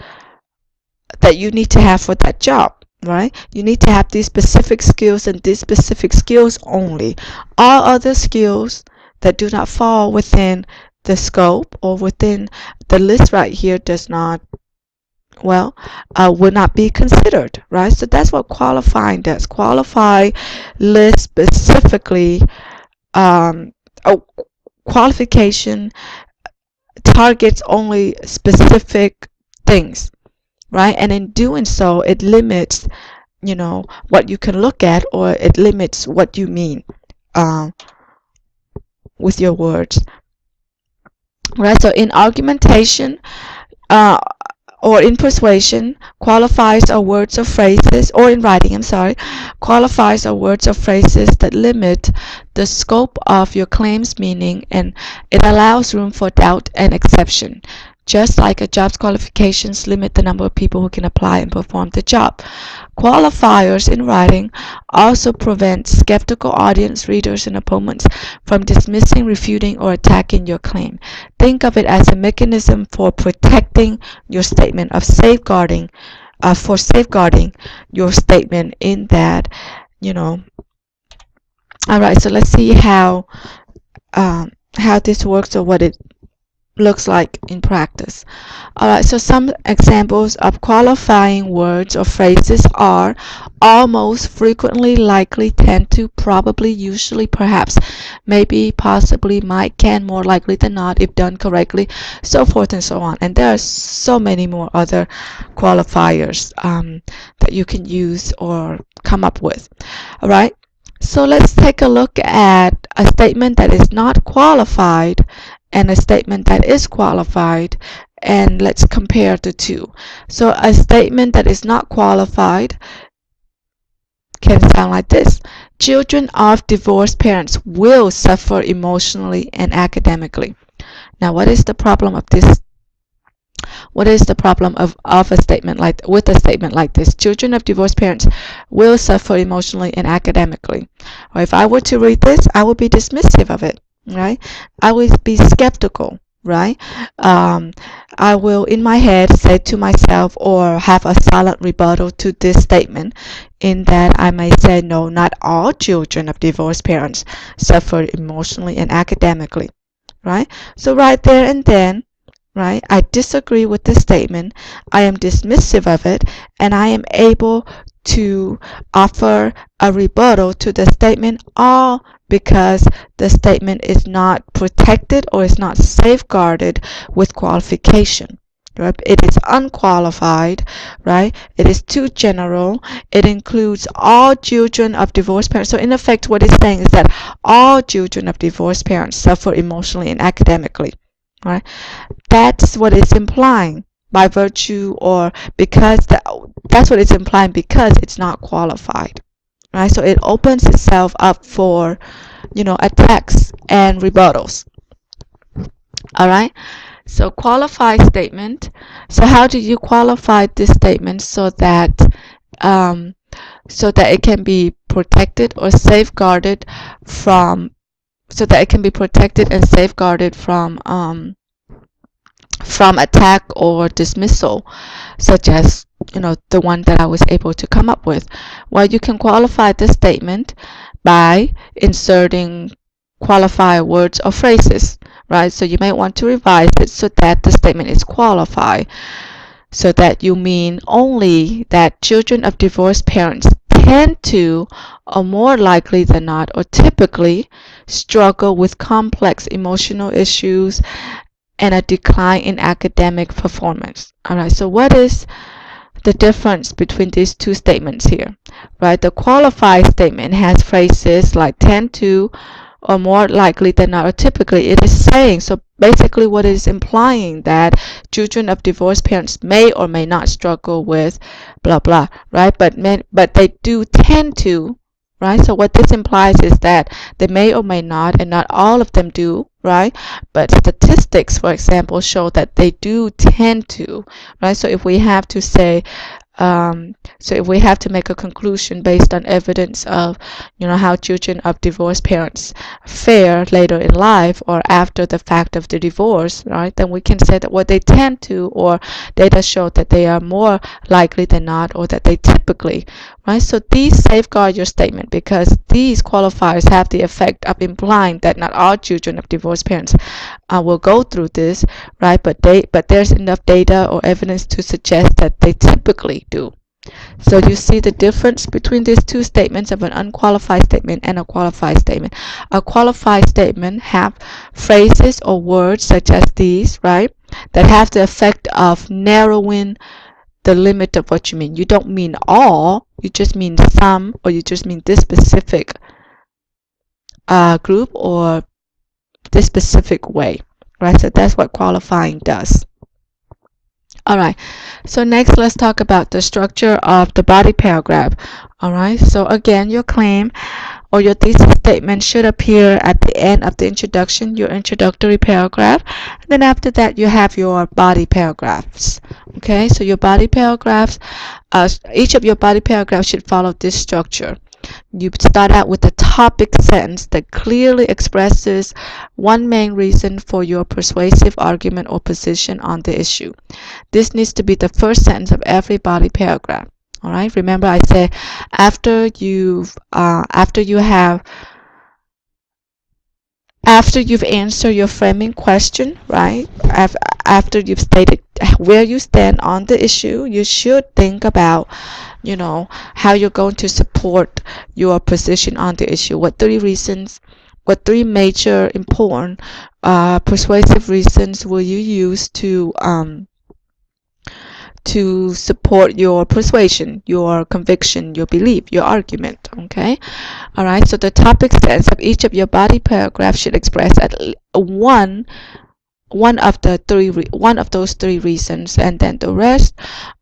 that you need to have for that job, right? You need to have these specific skills and these specific skills only. All other skills that do not fall within the scope or within the list right here does not, well, will not be considered, right? So that's what qualifying does. Qualify lists specifically, oh, qualification targets only specific things, right? And in doing so, it limits, what you can look at, or it limits what you mean with your words, right? So in argumentation, uh, or in persuasion, qualifiers are words or phrases, or in writing, I'm sorry, qualifiers are words or phrases that limit the scope of your claim's meaning, and it allows room for doubt and exception. Just like a job's qualifications limit the number of people who can apply and perform the job. Qualifiers in writing also prevent skeptical audience, readers, and opponents from dismissing, refuting, or attacking your claim. Think of it as a mechanism for protecting your statement, of safeguarding, for safeguarding your statement in that, All right, so let's see how this works, or what it looks like in practice. Alright, so some examples of qualifying words or phrases are almost, frequently, likely, tend to, probably, usually, perhaps, maybe, possibly, might, can, more likely than not, if done correctly, so forth and so on. And there are so many more other qualifiers that you can use or come up with. Alright, so let's take a look at a statement that is not qualified and a statement that is qualified, and let's compare the two. So a statement that is not qualified can sound like this: children of divorced parents will suffer emotionally and academically. Now, what is the problem of this? What is the problem of a statement with a statement like this? Children of divorced parents will suffer emotionally and academically. Or if I were to read this, I would be dismissive of it, right? I would be skeptical, right? I will, in my head, say to myself, or have a silent rebuttal to this statement, in that I may say, no, not all children of divorced parents suffer emotionally and academically, right? So right there and then, right, I disagree with this statement, I am dismissive of it, and I am able to offer a rebuttal to the statement, all because the statement is not protected or is not safeguarded with qualification. Right? It is unqualified, right? It is too general. It includes all children of divorced parents. So in effect, what it's saying is that all children of divorced parents suffer emotionally and academically, right? That's what it's implying by virtue, or because that's what it's implying, because it's not qualified, right? So it opens itself up for, attacks and rebuttals. All right. So qualified statement. So how do you qualify this statement so that it can be protected or safeguarded from, so that it can be protected and safeguarded from attack or dismissal, such as the one that I was able to come up with? Well, you can qualify this statement by inserting qualifier words or phrases, right? So you may want to revise it so that the statement is qualified, so that you mean only that children of divorced parents tend to, or more likely than not, or typically struggle with complex emotional issues and a decline in academic performance. All right, so what is the difference between these two statements here, right? The qualified statement has phrases like tend to, or more likely than not, or typically. It is saying, so basically what it is implying that children of divorced parents may or may not struggle with blah blah, right? But they do tend to, right? So what this implies is that they may or may not, and not all of them do, right? But statistics, for example, show that they do tend to, right? So if we have to say, so if we have to make a conclusion based on evidence of, how children of divorced parents fare later in life or after the fact of the divorce, right, then we can say that what they tend to, or data show that they are more likely than not, or that they typically, right? So these safeguard your statement because these qualifiers have the effect of implying that not all children of divorced parents will go through this, right? But there's enough data or evidence to suggest that they typically do. So you see the difference between these two statements of an unqualified statement and a qualified statement. A qualified statement have phrases or words such as these, right, that have the effect of narrowing the limit of what you mean. You don't mean all, you just mean some, or you just mean this specific group or this specific way, right? So that's what qualifying does. All right, so next let's talk about the structure of the body paragraph. All right, so again, your claim or your thesis statement should appear at the end of the introduction, your introductory paragraph. And then after that, you have your body paragraphs. Okay, so your body paragraphs, each of your body paragraphs should follow this structure. You start out with a topic sentence that clearly expresses one main reason for your persuasive argument or position on the issue. This needs to be the first sentence of every body paragraph. All right. Remember, I say after you've answered your framing question, right? After you've stated where you stand on the issue, you should think about, how you're going to support your position on the issue. What three major important persuasive reasons will you use to support your persuasion, your conviction, your belief, your argument. Okay. All right. So the topic sentence of each of your body paragraphs should express at least one of those three reasons, and then the rest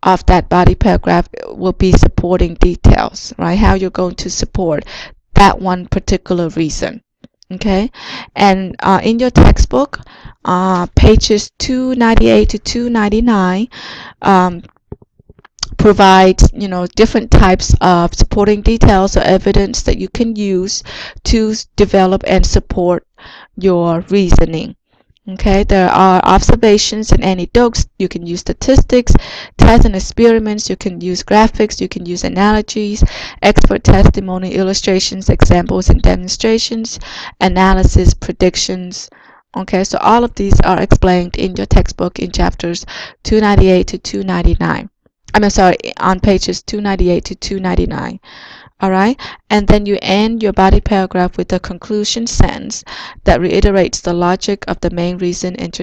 of that body paragraph will be supporting details, right? How you're going to support that one particular reason. Okay, and in your textbook, pages 298 to 299 provides, different types of supporting details or evidence that you can use to develop and support your reasoning. Okay, there are observations and anecdotes. You can use statistics, tests and experiments. You can use graphics. You can use analogies, expert testimony, illustrations, examples and demonstrations, analysis, predictions. Okay, so all of these are explained in your textbook in chapters 298 to 299. On pages 298 to 299. All right, and then you end your body paragraph with a conclusion sentence that reiterates the logic of the main reason and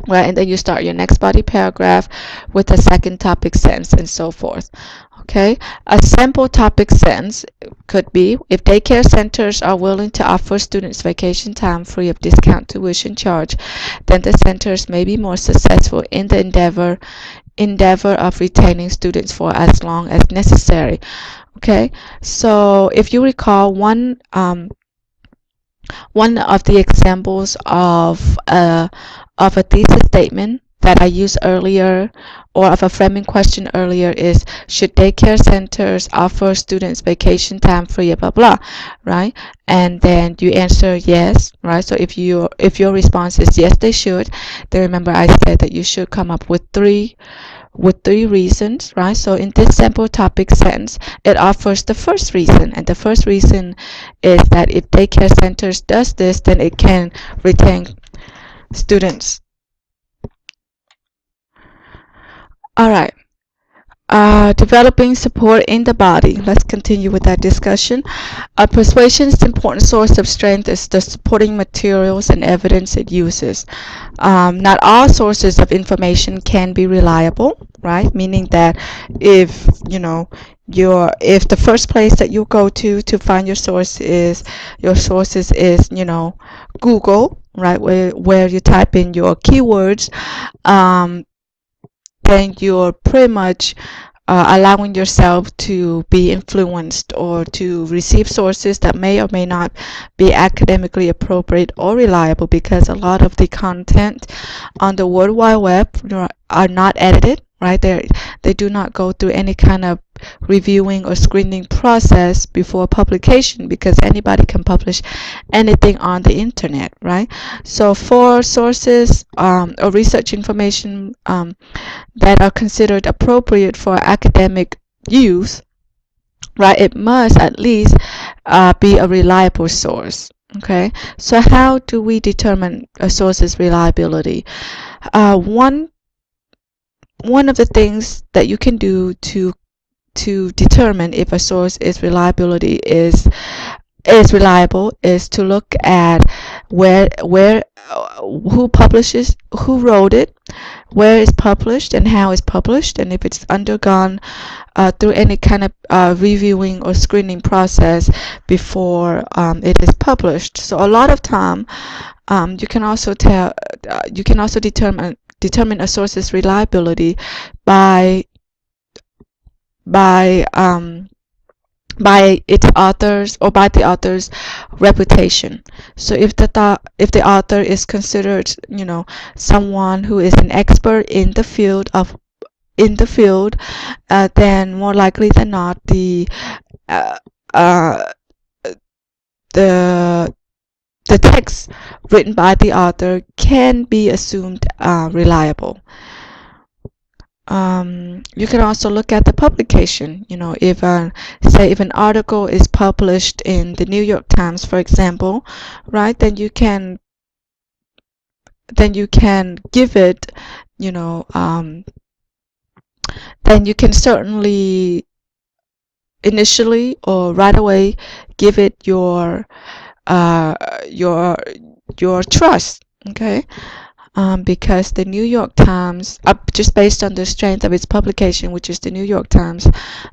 then you start your next body paragraph with a second topic sentence and so forth. Okay, a sample topic sentence could be, if daycare centers are willing to offer students vacation time free of discount tuition charge, then the centers may be more successful in the endeavor of retaining students for as long as necessary. Okay, so if you recall, one of the examples of a thesis statement that I used earlier, or of a framing question earlier, is, should daycare centers offer students vacation time free, blah blah, right? And then you answer yes, right? So if your response is yes, they should, then remember I said that you should come up with three reasons, right? So in this sample topic sentence, it offers the first reason, and the first reason is that if daycare centers does this, then it can retain students. All right. Developing support in the body. Let's continue with that discussion. Persuasion's important source of strength is the supporting materials and evidence it uses. Not all sources of information can be reliable, right? Meaning that if if the first place that you go to find your sources is Google, right? Where you type in your keywords, um, then you're pretty much allowing yourself to be influenced or to receive sources that may or may not be academically appropriate or reliable, because a lot of the content on the World Wide Web are not edited, right? They do not go through any kind of reviewing or screening process before publication, because anybody can publish anything on the internet, right? So for sources or research information that are considered appropriate for academic use, right, it must at least be a reliable source. Okay, so how do we determine a source's reliability? One of the things that you can do to determine if a source is reliable is to look at who publishes, who wrote it, where it's published, and how it's published, and if it's undergone through any kind of reviewing or screening process before it is published. So a lot of time, you can also determine a source's reliability by by um, by its authors, or by the author's reputation. So if the author is considered, someone who is an expert in the field, then more likely than not, uh, uh, the the text written by the author can be assumed reliable. You can also look at the publication. If if an article is published in the New York Times, for example, right, then you can give it, then you can certainly initially or right away give it uh, your your trust. Okay. Because the New York Times, just based on the strength of its publication, which is the New York Times,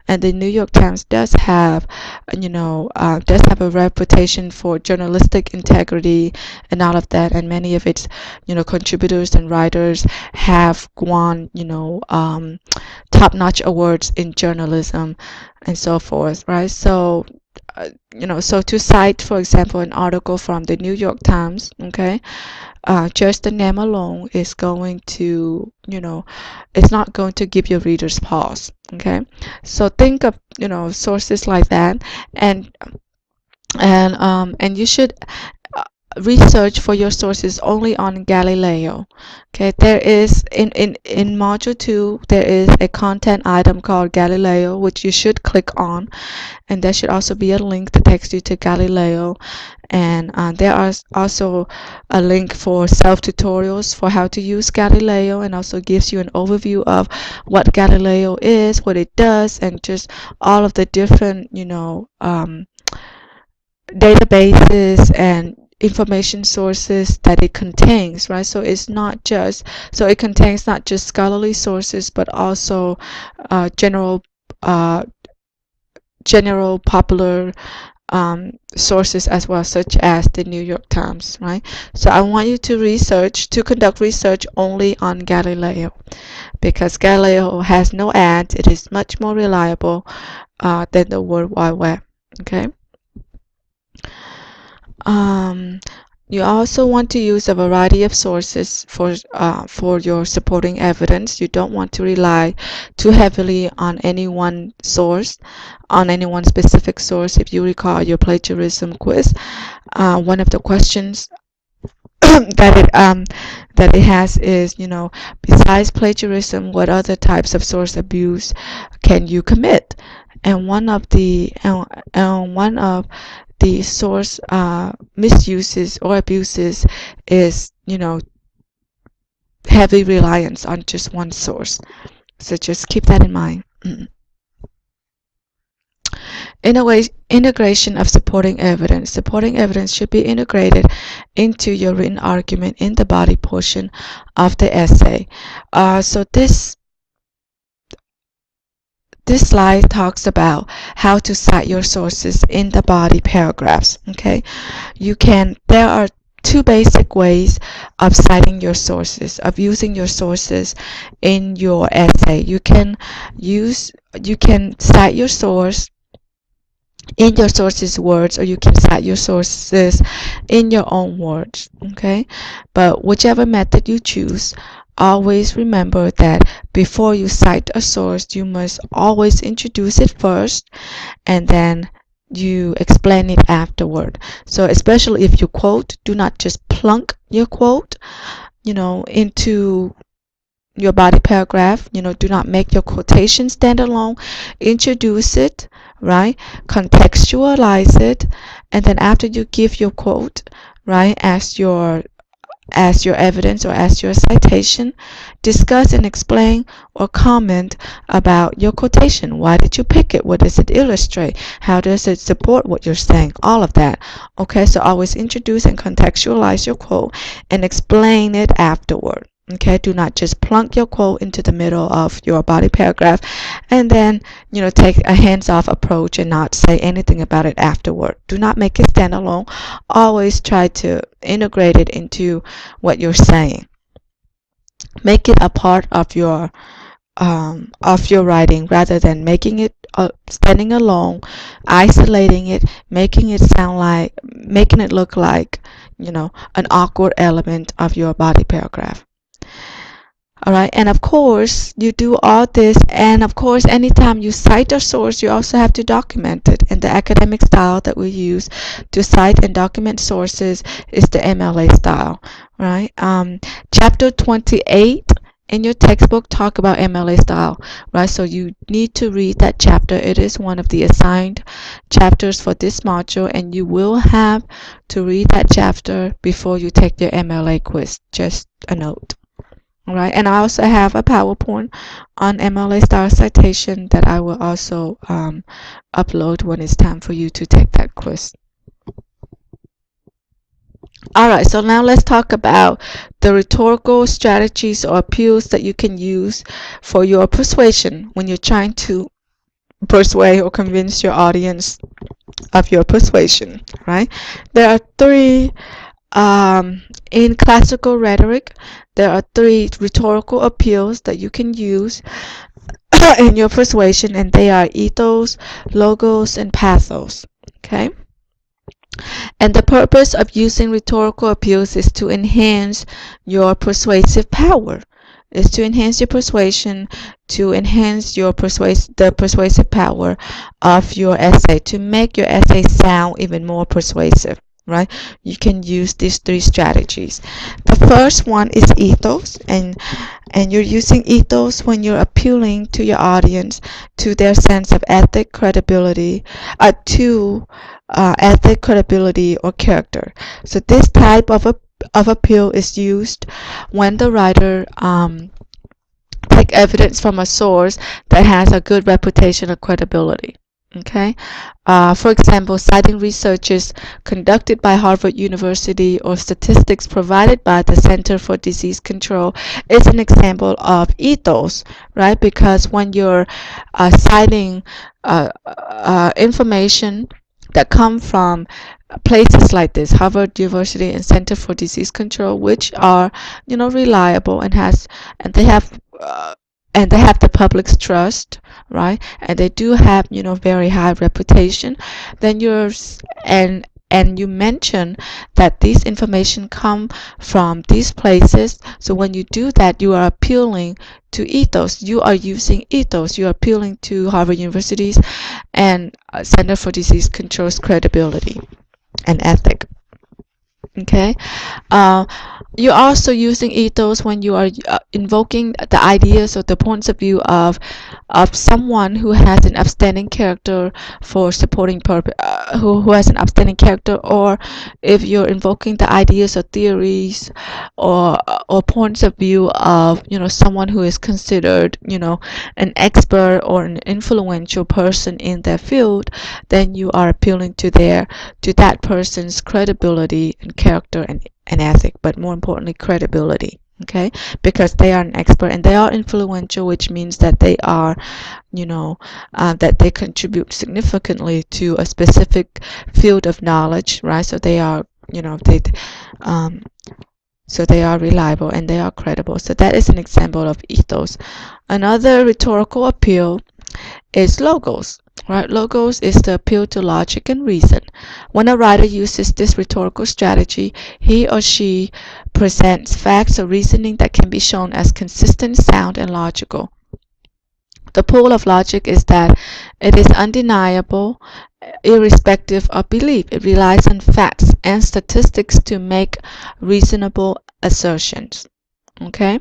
and the New York Times does have a reputation for journalistic integrity and all of that, and many of its, contributors and writers have won, top-notch awards in journalism and so forth, right? So, so to cite, for example, an article from the New York Times, okay, just the name alone is going to, it's not going to give your readers pause. Okay, so think of, sources like that, and and you should research for your sources only on Galileo. Okay, there is in module 2 there is a content item called Galileo, which you should click on, and there should also be a link that takes you to Galileo. And there is also a link for self-tutorials for how to use Galileo, and also gives you an overview of what Galileo is, what it does, and just all of the different, databases and information sources that it contains, right? So it contains not just scholarly sources, but also general popular sources as well, such as the New York Times, right? So I want you to conduct research only on Galileo, because Galileo has no ads. It is much more reliable than the World Wide Web. Okay. You also want to use a variety of sources for your supporting evidence. You don't want to rely too heavily on any one source, on any one specific source. If you recall your plagiarism quiz, one of the questions that it has is, besides plagiarism, what other types of source abuse can you commit? And one of the source misuses or abuses is, heavy reliance on just one source. So just keep that in mind. In a way, integration of supporting evidence. Supporting evidence should be integrated into your written argument in the body portion of the essay. So this slide talks about how to cite your sources in the body paragraphs. Okay, there are two basic ways of citing your sources, of using your sources in your essay. You can cite your source in your sources words, or you can cite your sources in your own words. Okay, but whichever method you choose, always remember that before you cite a source, you must always introduce it first, and then you explain it afterward. So especially if you quote, do not just plunk your quote into your body paragraph. Do not make your quotation stand alone. Introduce it, right? Contextualize it, and then after you give your quote, right, as your evidence or as your citation, discuss and explain or comment about your quotation. Why did you pick it? What does it illustrate? How does it support what you're saying? All of that. Okay, so always introduce and contextualize your quote and explain it afterward. Okay, do not just plunk your quote into the middle of your body paragraph and then, take a hands-off approach and not say anything about it afterward. Do not make it stand alone. Always try to integrate it into what you're saying. Make it a part of your writing rather than making it standing alone, isolating it, making it look like, an awkward element of your body paragraph. All right, and of course, you do all this, and of course, anytime you cite a source, you also have to document it. And the academic style that we use to cite and document sources is the MLA style, right? Chapter 28 in your textbook talk about MLA style, right? So you need to read that chapter. It is one of the assigned chapters for this module, and you will have to read that chapter before you take your MLA quiz. Just a note. All right, and I also have a PowerPoint on MLA style citation that I will also upload when it's time for you to take that quiz. All right, so now let's talk about the rhetorical strategies or appeals that you can use for your persuasion when you're trying to persuade or convince your audience of your persuasion, right? There are three in classical rhetoric. There are three rhetorical appeals that you can use in your persuasion, and they are ethos, logos, and pathos. Okay? And the purpose of using rhetorical appeals is to enhance your persuasive power. Is to enhance your persuasion, to enhance your the persuasive power of your essay, to make your essay sound even more persuasive. Right? You can use these three strategies. The first one is ethos, and you're using ethos when you're appealing to your audience, to their sense of ethic, credibility, ethic, credibility, or character. So this type of appeal is used when the writer take evidence from a source that has a good reputation or credibility. Okay, for example, citing researches conducted by Harvard University or statistics provided by the Center for Disease Control is an example of ethos, right? Because when you're citing information that come from places like this, Harvard University and Center for Disease Control, which are, reliable and they have the public's trust, right? And they do have, very high reputation. Then and you mention that these information come from these places. So when you do that, you are appealing to ethos. You are using ethos. You are appealing to Harvard University's and Center for Disease Control's credibility and ethic. Okay. Uh, you're also using ethos when you are invoking the ideas or the points of view of someone who has an upstanding character for supporting purpose, who has an upstanding character, or if you're invoking the ideas or theories or points of view of someone who is considered an expert or an influential person in their field, then you are appealing to that person's credibility and character and ethic, but more importantly credibility. Okay, because they are an expert and they are influential, which means that they are that they contribute significantly to a specific field of knowledge, right? So they are um, so they are reliable and they are credible. So that is an example of ethos. Another rhetorical appeal is logos. Right? Logos is the appeal to logic and reason. When a writer uses this rhetorical strategy, he or she presents facts or reasoning that can be shown as consistent, sound, and logical. The pull of logic is that it is undeniable, irrespective of belief. It relies on facts and statistics to make reasonable assertions. Okay?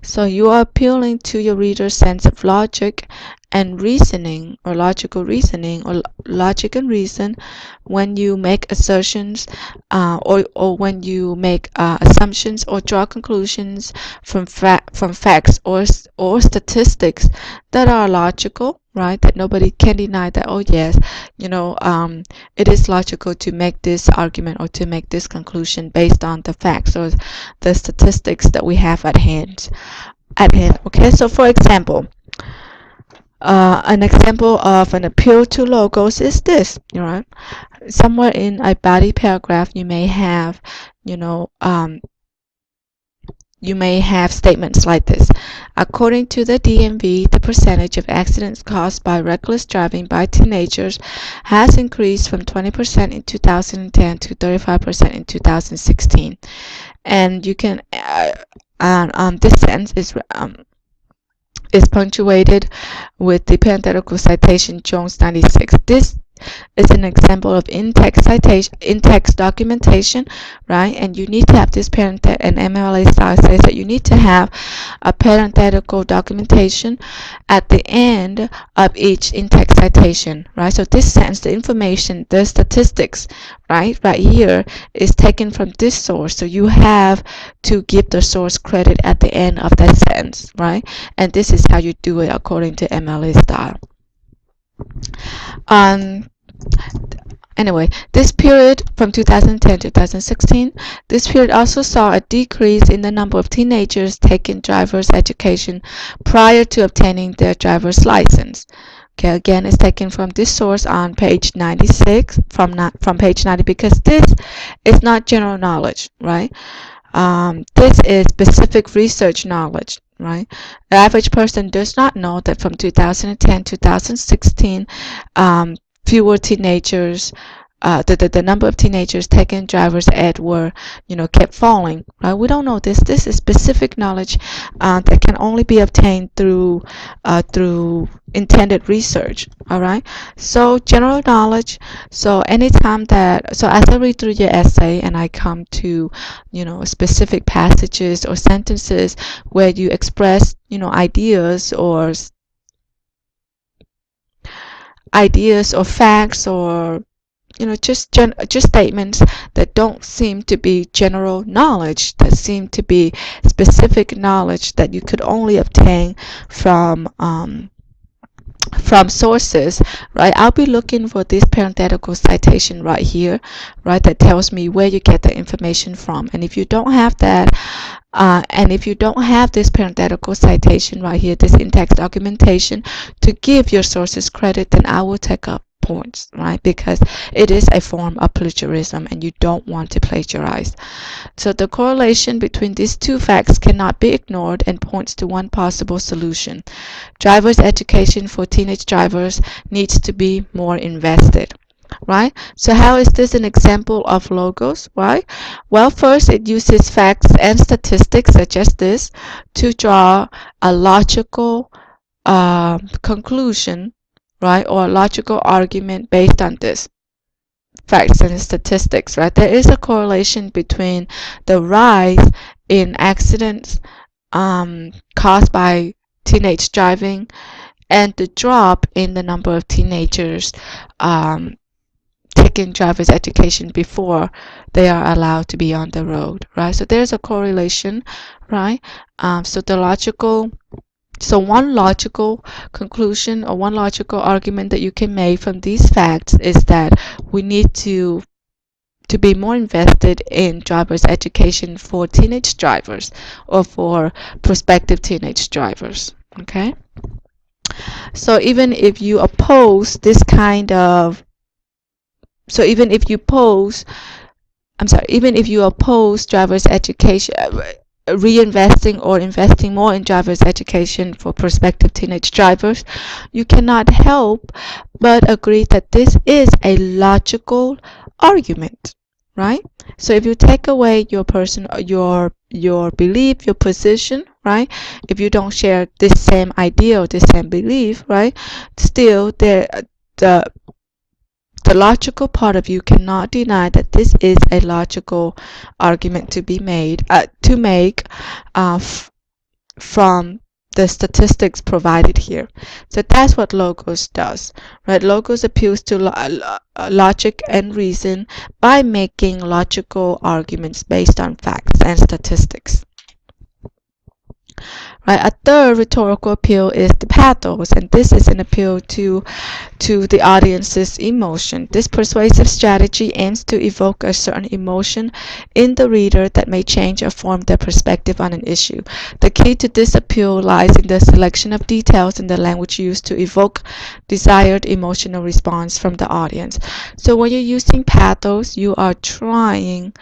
So you are appealing to your reader's sense of logic and reasoning, or logical reasoning, or logic and reason when you make assertions, or when you make assumptions or draw conclusions from facts or statistics that are logical, right? That nobody can deny that, oh yes, it is logical to make this argument or to make this conclusion based on the facts or the statistics that we have at hand. Okay, so for example, an example of an appeal to logos is this, right? Somewhere in a body paragraph, you may have, you know, um, you may have statements like this. According to the DMV, the percentage of accidents caused by reckless driving by teenagers has increased from 20% in 2010 to 35% in 2016. And you can, this sentence is punctuated with the parenthetical citation Jones 96. This is an example of in-text citation, in-text documentation, right? And you need to have this and MLA style says that you need to have a parenthetical documentation at the end of each in-text citation, right? So this sentence, the information, the statistics, right here is taken from this source. So you have to give the source credit at the end of that sentence, right? And this is how you do it according to MLA style. Anyway, this period from 2010 to 2016, this period also saw a decrease in the number of teenagers taking driver's education prior to obtaining their driver's license. Okay, again, it's taken from this source on page 96, from page 90, because this is not general knowledge, right? This is specific research knowledge, right? The average person does not know that from 2010 to 2016, fewer teenagers, the number of teenagers taking driver's ed were, kept falling, right? We don't know this. This is specific knowledge that can only be obtained through intended research. All right. So general knowledge. So anytime so as I read through your essay and I come to, specific passages or sentences where you express, ideas or facts or just statements that don't seem to be general knowledge, that seem to be specific knowledge that you could only obtain from sources, right? I'll be looking for this parenthetical citation right here, right, that tells me where you get the information from. And if you don't have that, and if you don't have this parenthetical citation right here, this in-text documentation to give your sources credit, then I will take up points, right? Because it is a form of plagiarism and you don't want to plagiarize. So the correlation between these two facts cannot be ignored and points to one possible solution. Driver's education for teenage drivers needs to be more invested. Right? So how is this an example of logos? Right? Well, first it uses facts and statistics such as this to draw a logical conclusion, right, or a logical argument based on this. facts and statistics, right? There is a correlation between the rise in accidents caused by teenage driving and the drop in the number of teenagers taking driver's education before they are allowed to be on the road, right? So there's a correlation, right? So one logical conclusion or one logical argument that you can make from these facts is that we need to be more invested in driver's education for teenage drivers or for prospective teenage drivers. Okay? So even if you oppose this kind of so even if you oppose even if you oppose driver's education, reinvesting or investing more in driver's education for prospective teenage drivers, you cannot help but agree that this is a logical argument, right? So if you take away your your belief, your position, right? If you don't share this same idea or this same belief, right? Still, the the logical part of you cannot deny that this is a logical argument to be made, to make from the statistics provided here. So that's what Logos does, right? Logos appeals to logic and reason by making logical arguments based on facts and statistics. Right? A third rhetorical appeal is the pathos, and this is an appeal to the audience's emotion. This persuasive strategy aims to evoke a certain emotion in the reader that may change or form their perspective on an issue. The key to this appeal lies in the selection of details in the language used to evoke desired emotional response from the audience. So when you're using pathos, you are trying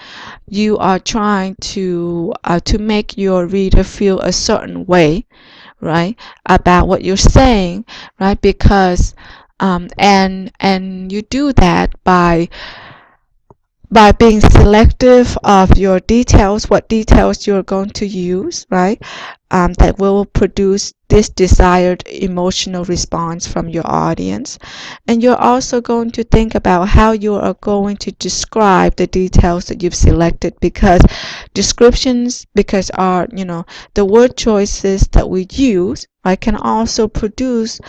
to make your reader feel a certain way, right, about what you're saying, right? Because and you do that by being selective of your details, what details you're going to use, right? That will produce this desired emotional response from your audience. And you're also going to think about how you are going to describe the details that you've selected, because the word choices that we use, right, can also produce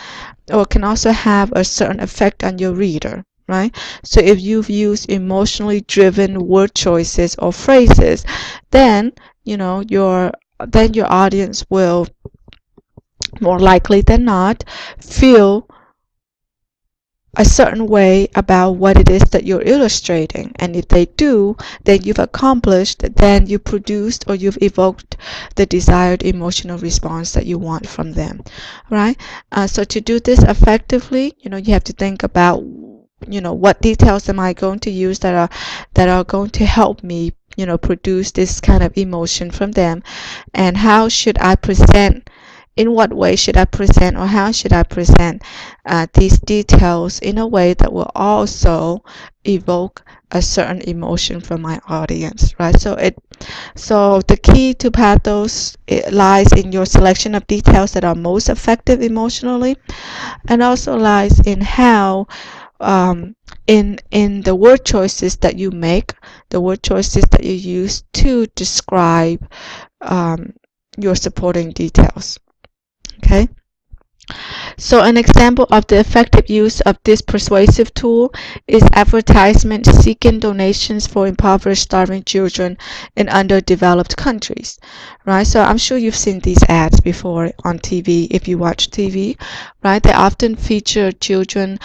or can also have a certain effect on your reader, right? So if you've used emotionally driven word choices or phrases, then your audience will more likely than not feel a certain way about what it is that you're illustrating. And if they do, then you've accomplished, then you produced or you've evoked the desired emotional response that you want from them, right? So to do this effectively, you have to think about what details am I going to use that are going to help me produce this kind of emotion from them, and in what way should I present, or how should I present these details in a way that will also evoke a certain emotion from my audience, right? So the key to pathos lies in your selection of details that are most effective emotionally, and also lies in how in the word choices that you make, the word choices that you use to describe your supporting details. Okay? So an example of the effective use of this persuasive tool is advertisements seeking donations for impoverished, starving children in underdeveloped countries, right? So I'm sure you've seen these ads before on TV if you watch TV, right? They often feature children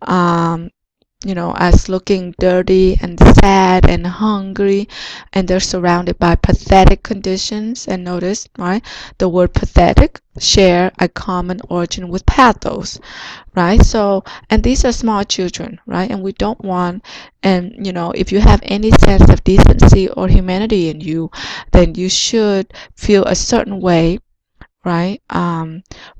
as looking dirty and sad and hungry, and they're surrounded by pathetic conditions. And notice, right, the word pathetic share a common origin with pathos, right? So, and these are small children, right? And we don't want, and if you have any sense of decency or humanity in you, then you should feel a certain way, right?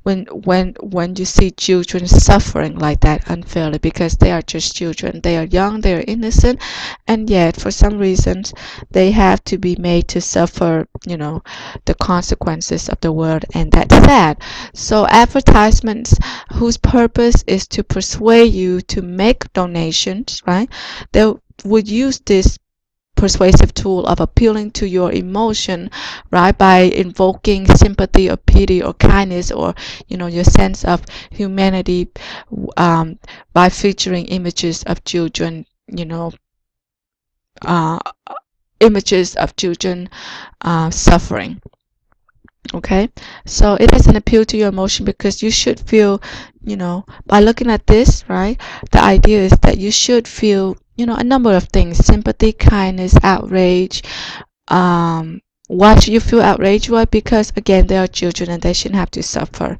When you see children suffering like that unfairly, because they are just children, they are young, they are innocent, and yet for some reasons they have to be made to suffer, the consequences of the world, and that's sad. So advertisements whose purpose is to persuade you to make donations, right? would use this persuasive tool of appealing to your emotion, right, by invoking sympathy or pity or kindness, or your sense of humanity, um, by featuring images of children, uh, images of children suffering. Okay, so it is an appeal to your emotion, because you should feel, by looking at this, right, the idea is that you should feel, a number of things: sympathy, kindness, outrage. Why should you feel outraged? Why? Because again, they are children and they shouldn't have to suffer.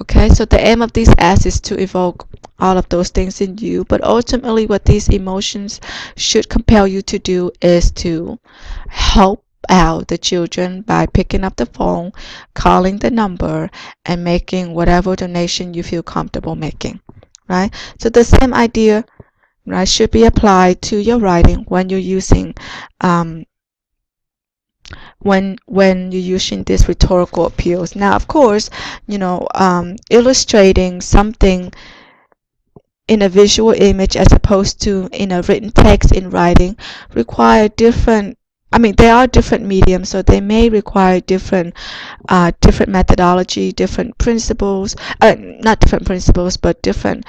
Okay, so the aim of these acts is to evoke all of those things in you, but ultimately what these emotions should compel you to do is to help out the children by picking up the phone, calling the number, and making whatever donation you feel comfortable making, right? So the same idea, right, should be applied to your writing when you're using when you're using these rhetorical appeals. Now, of course, illustrating something in a visual image as opposed to in a written text in writing require different. I mean, they are different mediums, so they may require different methodology, different principles. Not different principles, but different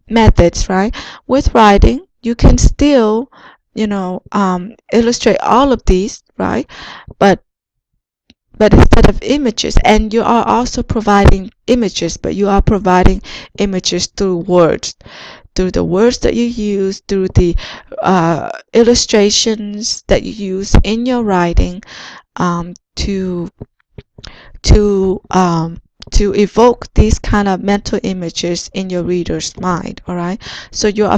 methods, right? With writing, you can still, illustrate all of these, right? But instead of images, and you are also providing images, but you are providing images through words, through the words that you use, through the illustrations that you use in your writing, to to um, to evoke these kind of mental images in your reader's mind. All right. So your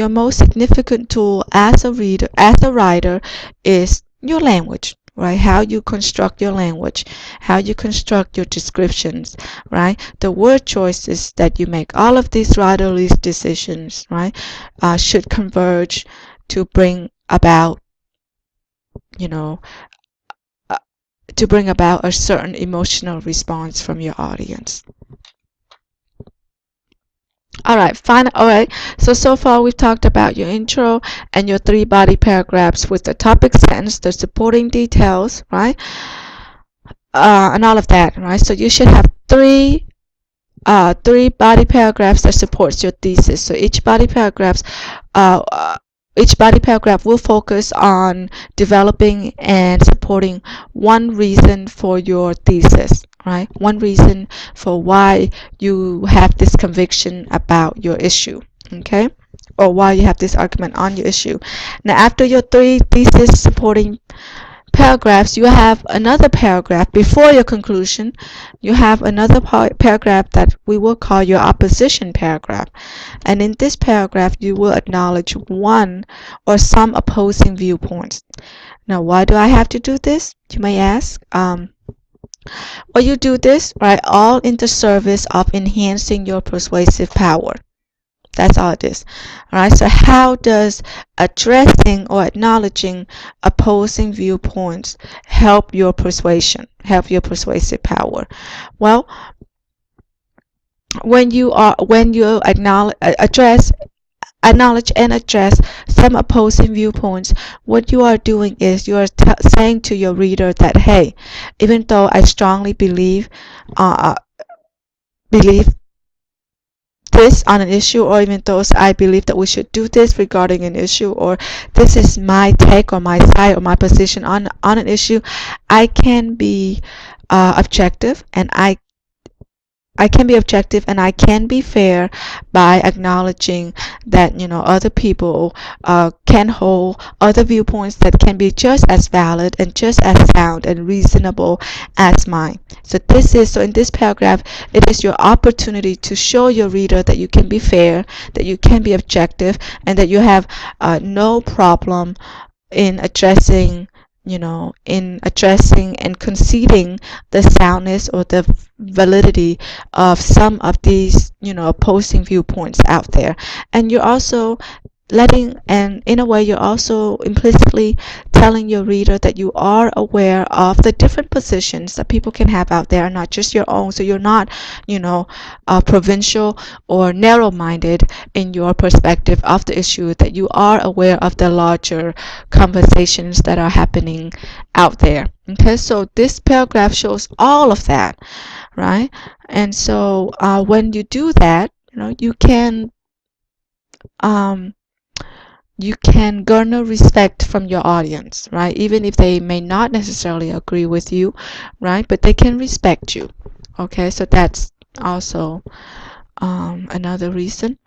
most significant tool as a reader, as a writer, is your language. Right, how you construct your language, how you construct your descriptions, right? The word choices that you make, all of these writerly decisions, right, should converge to bring about, you know, a certain emotional response from your audience. All right. So far we've talked about your intro and your 3 body paragraphs with the topic sentence, the supporting details, right? And all of that, right? So you should have three body paragraphs that supports your thesis. So each body paragraph will focus on developing and supporting one reason for your thesis, right? One reason for why you have this conviction about your issue, okay? Or why you have this argument on your issue. Now, after your 3 thesis supporting paragraphs, you have another paragraph before your conclusion. You have another paragraph that we will call your opposition paragraph. And in this paragraph, you will acknowledge one or some opposing viewpoints. Now, why do I have to do this? You may ask. Well, you do this, right, all in the service of enhancing your persuasive power. That's all it is. All right. So how does addressing or acknowledging opposing viewpoints help your persuasion, help your persuasive power? Well, when you acknowledge and address some opposing viewpoints, what you are doing is you are saying to your reader that, hey, even though I strongly believe this on an issue, or even though I believe that we should do this regarding an issue, or this is my take or my side or my position on an issue, I can be objective, and I can be objective and I can be fair by acknowledging that other people can hold other viewpoints that can be just as valid and just as sound and reasonable as mine. So in this paragraph, it is your opportunity to show your reader that you can be fair, that you can be objective, and that you have no problem in addressing and conceding the soundness or the validity of some of these, opposing viewpoints out there. And you're also in a way, you're also implicitly telling your reader that you are aware of the different positions that people can have out there, not just your own. So you're not, provincial or narrow-minded in your perspective of the issue, that you are aware of the larger conversations that are happening out there. Okay, so this paragraph shows all of that, right? And so when you do that, um, you can garner respect from your audience, right? Even if they may not necessarily agree with you, right? But they can respect you. Okay, so that's also another reason,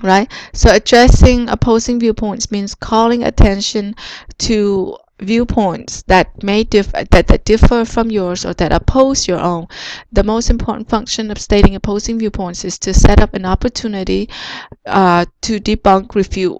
right? So addressing opposing viewpoints means calling attention to viewpoints that may that differ from yours or that oppose your own. The most important function of stating opposing viewpoints is to set up an opportunity to debunk, refute,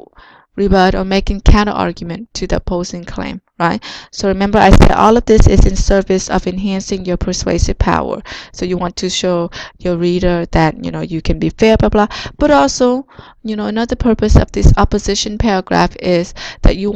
rebut, or making counter argument to the opposing claim, right? So remember, I said all of this is in service of enhancing your persuasive power. So you want to show your reader that you can be fair, blah blah. But also, another purpose of this opposition paragraph is that you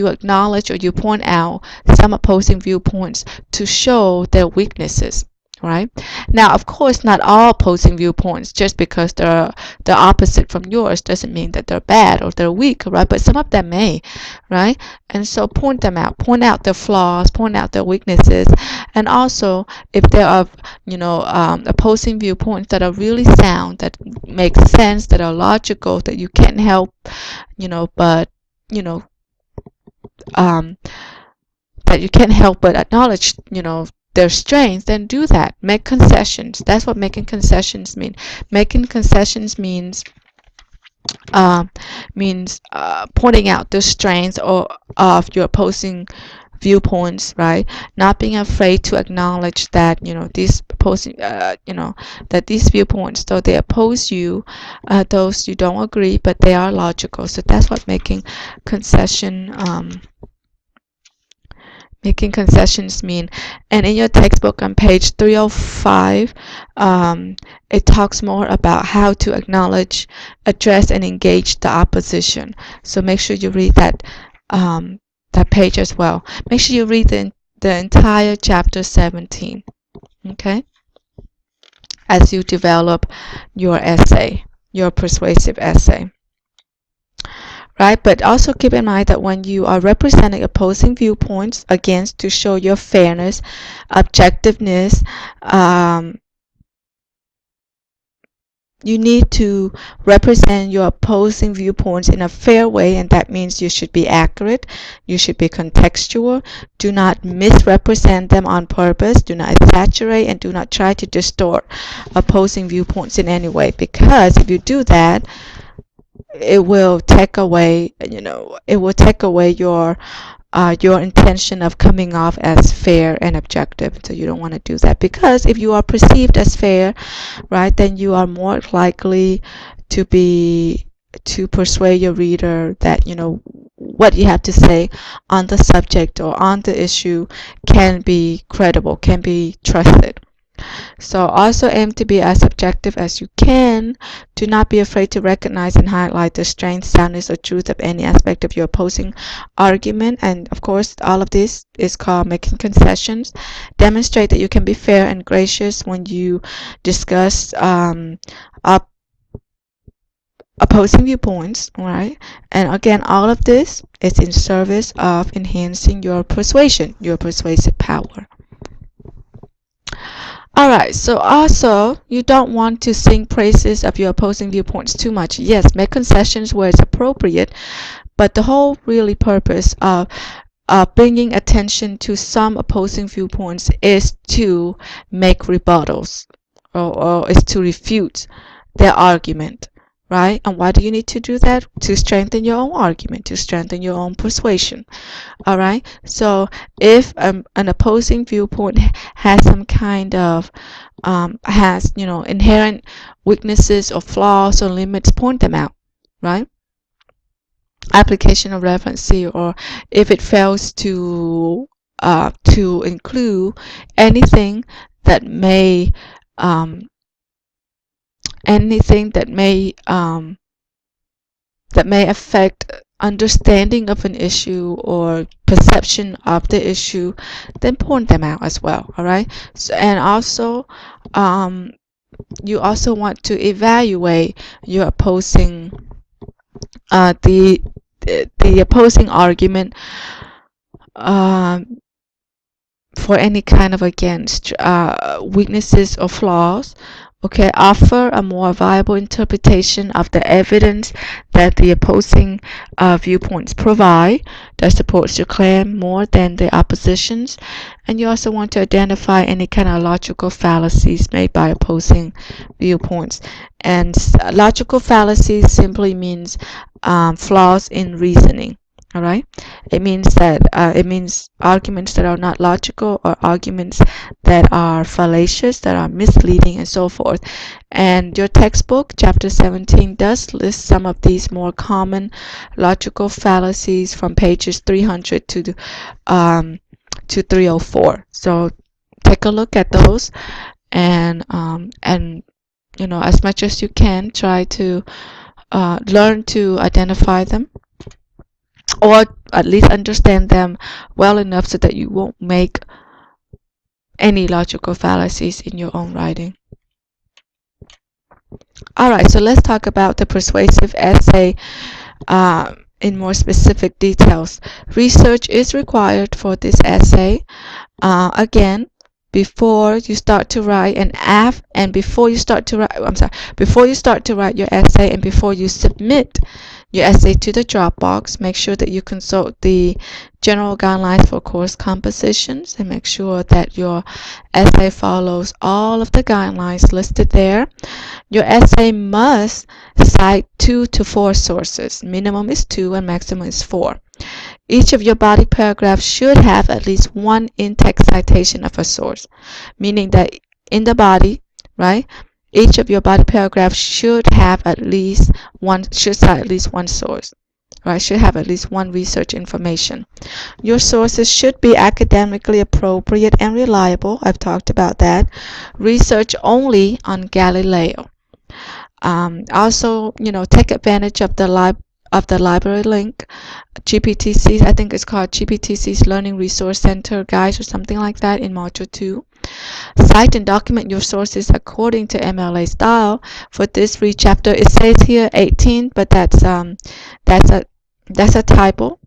acknowledge or you point out some opposing viewpoints to show their weaknesses. Right? Now, of course, not all opposing viewpoints, just because they're the opposite from yours, doesn't mean that they're bad or they're weak, right? But some of them may, right? And so point them out, point out their flaws, point out their weaknesses, and also if there are, opposing viewpoints that are really sound, that make sense, that are logical, that you can't help, but um, that you can't help but acknowledge, their strengths, then do that. Make concessions. That's what making concessions mean. Making concessions means pointing out the strengths of your opposing viewpoints, right? Not being afraid to acknowledge that these opposing that these viewpoints, though they oppose you, those you don't agree, but they are logical. So that's what making concessions mean. And in your textbook on page 305, it talks more about how to acknowledge, address, and engage the opposition. So make sure you read that page as well. Make sure you read the entire chapter 17, okay, as you develop your essay, your persuasive essay. Right? But also keep in mind that when you are representing opposing viewpoints, again, to show your fairness, objectiveness, you need to represent your opposing viewpoints in a fair way, and that means you should be accurate, you should be contextual, do not misrepresent them on purpose, do not exaggerate, and do not try to distort opposing viewpoints in any way, because if you do that, it will take away your intention of coming off as fair and objective. So you don't want to do that, because if you are perceived as fair, right, then you are more likely to persuade your reader that what you have to say on the subject or on the issue can be credible, can be trusted. So also aim to be as objective as you can. Do not be afraid to recognize and highlight the strength, soundness, or truth of any aspect of your opposing argument. And of course, all of this is called making concessions. Demonstrate that you can be fair and gracious when you discuss opposing viewpoints, right? And again, all of this is in service of enhancing your persuasion, your persuasive power. Alright, so also, you don't want to sing praises of your opposing viewpoints too much. Yes, make concessions where it's appropriate, but the whole really purpose of bringing attention to some opposing viewpoints is to make rebuttals, or is to refute their argument, right? And why do you need to do that? To strengthen your own argument, to strengthen your own persuasion. All right. So if an opposing viewpoint has some kind of inherent weaknesses or flaws or limits, point them out, right? Application of relevancy, or if it fails to include anything that may affect understanding of an issue or perception of the issue, then point them out as well. All right. So, and also, you also want to evaluate your opposing the opposing argument for any kind of against weaknesses or flaws. Okay, offer a more viable interpretation of the evidence that the opposing viewpoints provide that supports your claim more than the opposition's. And you also want to identify any kind of logical fallacies made by opposing viewpoints. And logical fallacies simply means flaws in reasoning. All right, it means arguments that are not logical, or arguments that are fallacious, that are misleading, and so forth. And your textbook, chapter 17, does list some of these more common logical fallacies from pages 300 to 304. So take a look at those, and as much as you can, try to learn to identify them, or at least understand them well enough so that you won't make any logical fallacies in your own writing. Alright, so let's talk about the persuasive essay in more specific details. Research is required for this essay. Again, before you start to write before you start to write your essay, and before you submit your essay to the Dropbox, make sure that you consult the general guidelines for course compositions, and make sure that your essay follows all of the guidelines listed there. Your essay must cite 2 to 4 sources. Minimum is 2 and maximum is 4. Each of your body paragraphs should have at least one in-text citation of a source, meaning that in the body, right, each of your body paragraphs should cite at least one source, right, should have at least one research information. Your sources should be academically appropriate and reliable. I've talked about that. Research only on Galileo. Also, take advantage of the library link, GPTC, I think it's called GPTC's Learning Resource Center Guides or something like that in Module 2. Cite and document your sources according to MLA style. For this read chapter, it says here 18, but that's a typo.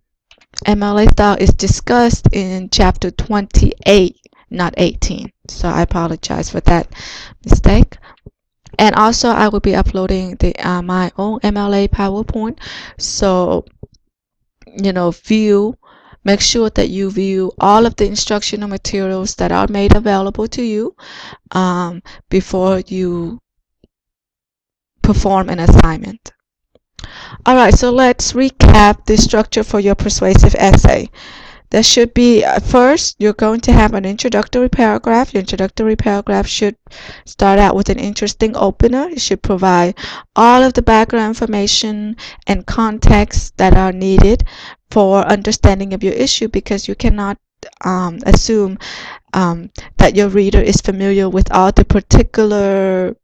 MLA style is discussed in chapter 28, not 18. So I apologize for that mistake. And also, I will be uploading my own MLA PowerPoint. So, make sure that you view all of the instructional materials that are made available to you before you perform an assignment. All right, so let's recap the structure for your persuasive essay. There should be, first, you're going to have an introductory paragraph. Your introductory paragraph should start out with an interesting opener. It should provide all of the background information and context that are needed for understanding of your issue, because you cannot assume that your reader is familiar with all the particular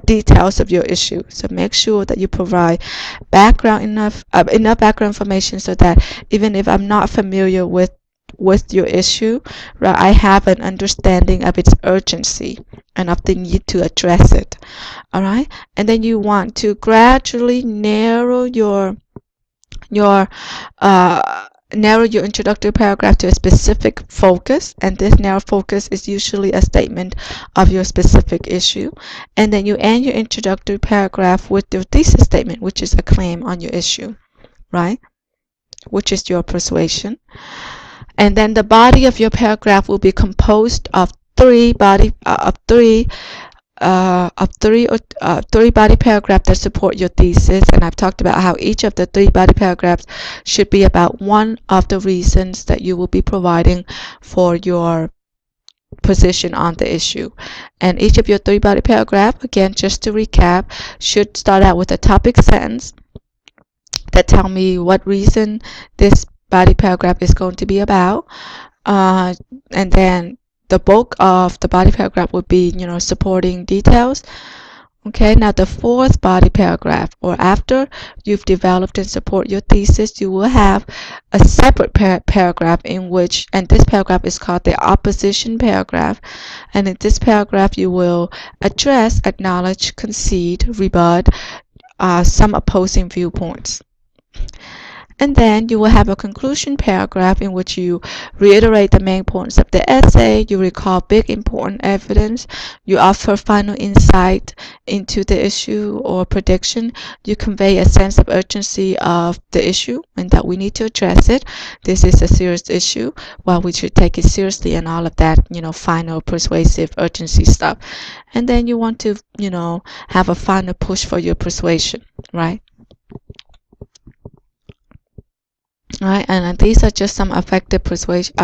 details of your issue. So make sure that you provide enough background information so that even if I'm not familiar with your issue, right, I have an understanding of its urgency and of the need to address it. All right, and then you want to gradually narrow your introductory paragraph to a specific focus, and this narrow focus is usually a statement of your specific issue. And then you end your introductory paragraph with your thesis statement, which is a claim on your issue, right, which is your persuasion. And then the body of your paragraph will be composed of three body paragraphs that support your thesis. And I've talked about how each of the 3 body paragraphs should be about one of the reasons that you will be providing for your position on the issue. And each of your 3 body paragraphs, again, just to recap, should start out with a topic sentence that tell me what reason this body paragraph is going to be about, and then the bulk of the body paragraph would be, supporting details. Okay, now the fourth body paragraph, or after you've developed and support your thesis, you will have a separate paragraph in which, and this paragraph is called the opposition paragraph. And in this paragraph, you will address, acknowledge, concede, rebut some opposing viewpoints. And then you will have a conclusion paragraph in which you reiterate the main points of the essay, you recall big important evidence, you offer final insight into the issue or prediction, you convey a sense of urgency of the issue and that we need to address it. This is a serious issue, well, we should take it seriously and all of that, final persuasive urgency stuff. And then you want to, have a final push for your persuasion, right? Right, and these are just some effective persuasion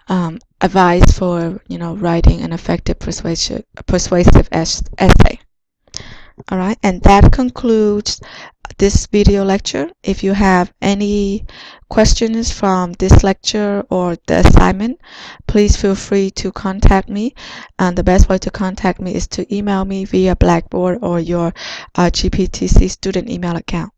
advice for writing an effective persuasive essay. All right, and that concludes this video lecture. If you have any questions from this lecture or the assignment, please feel free to contact me. And the best way to contact me is to email me via Blackboard or your GPTC student email account.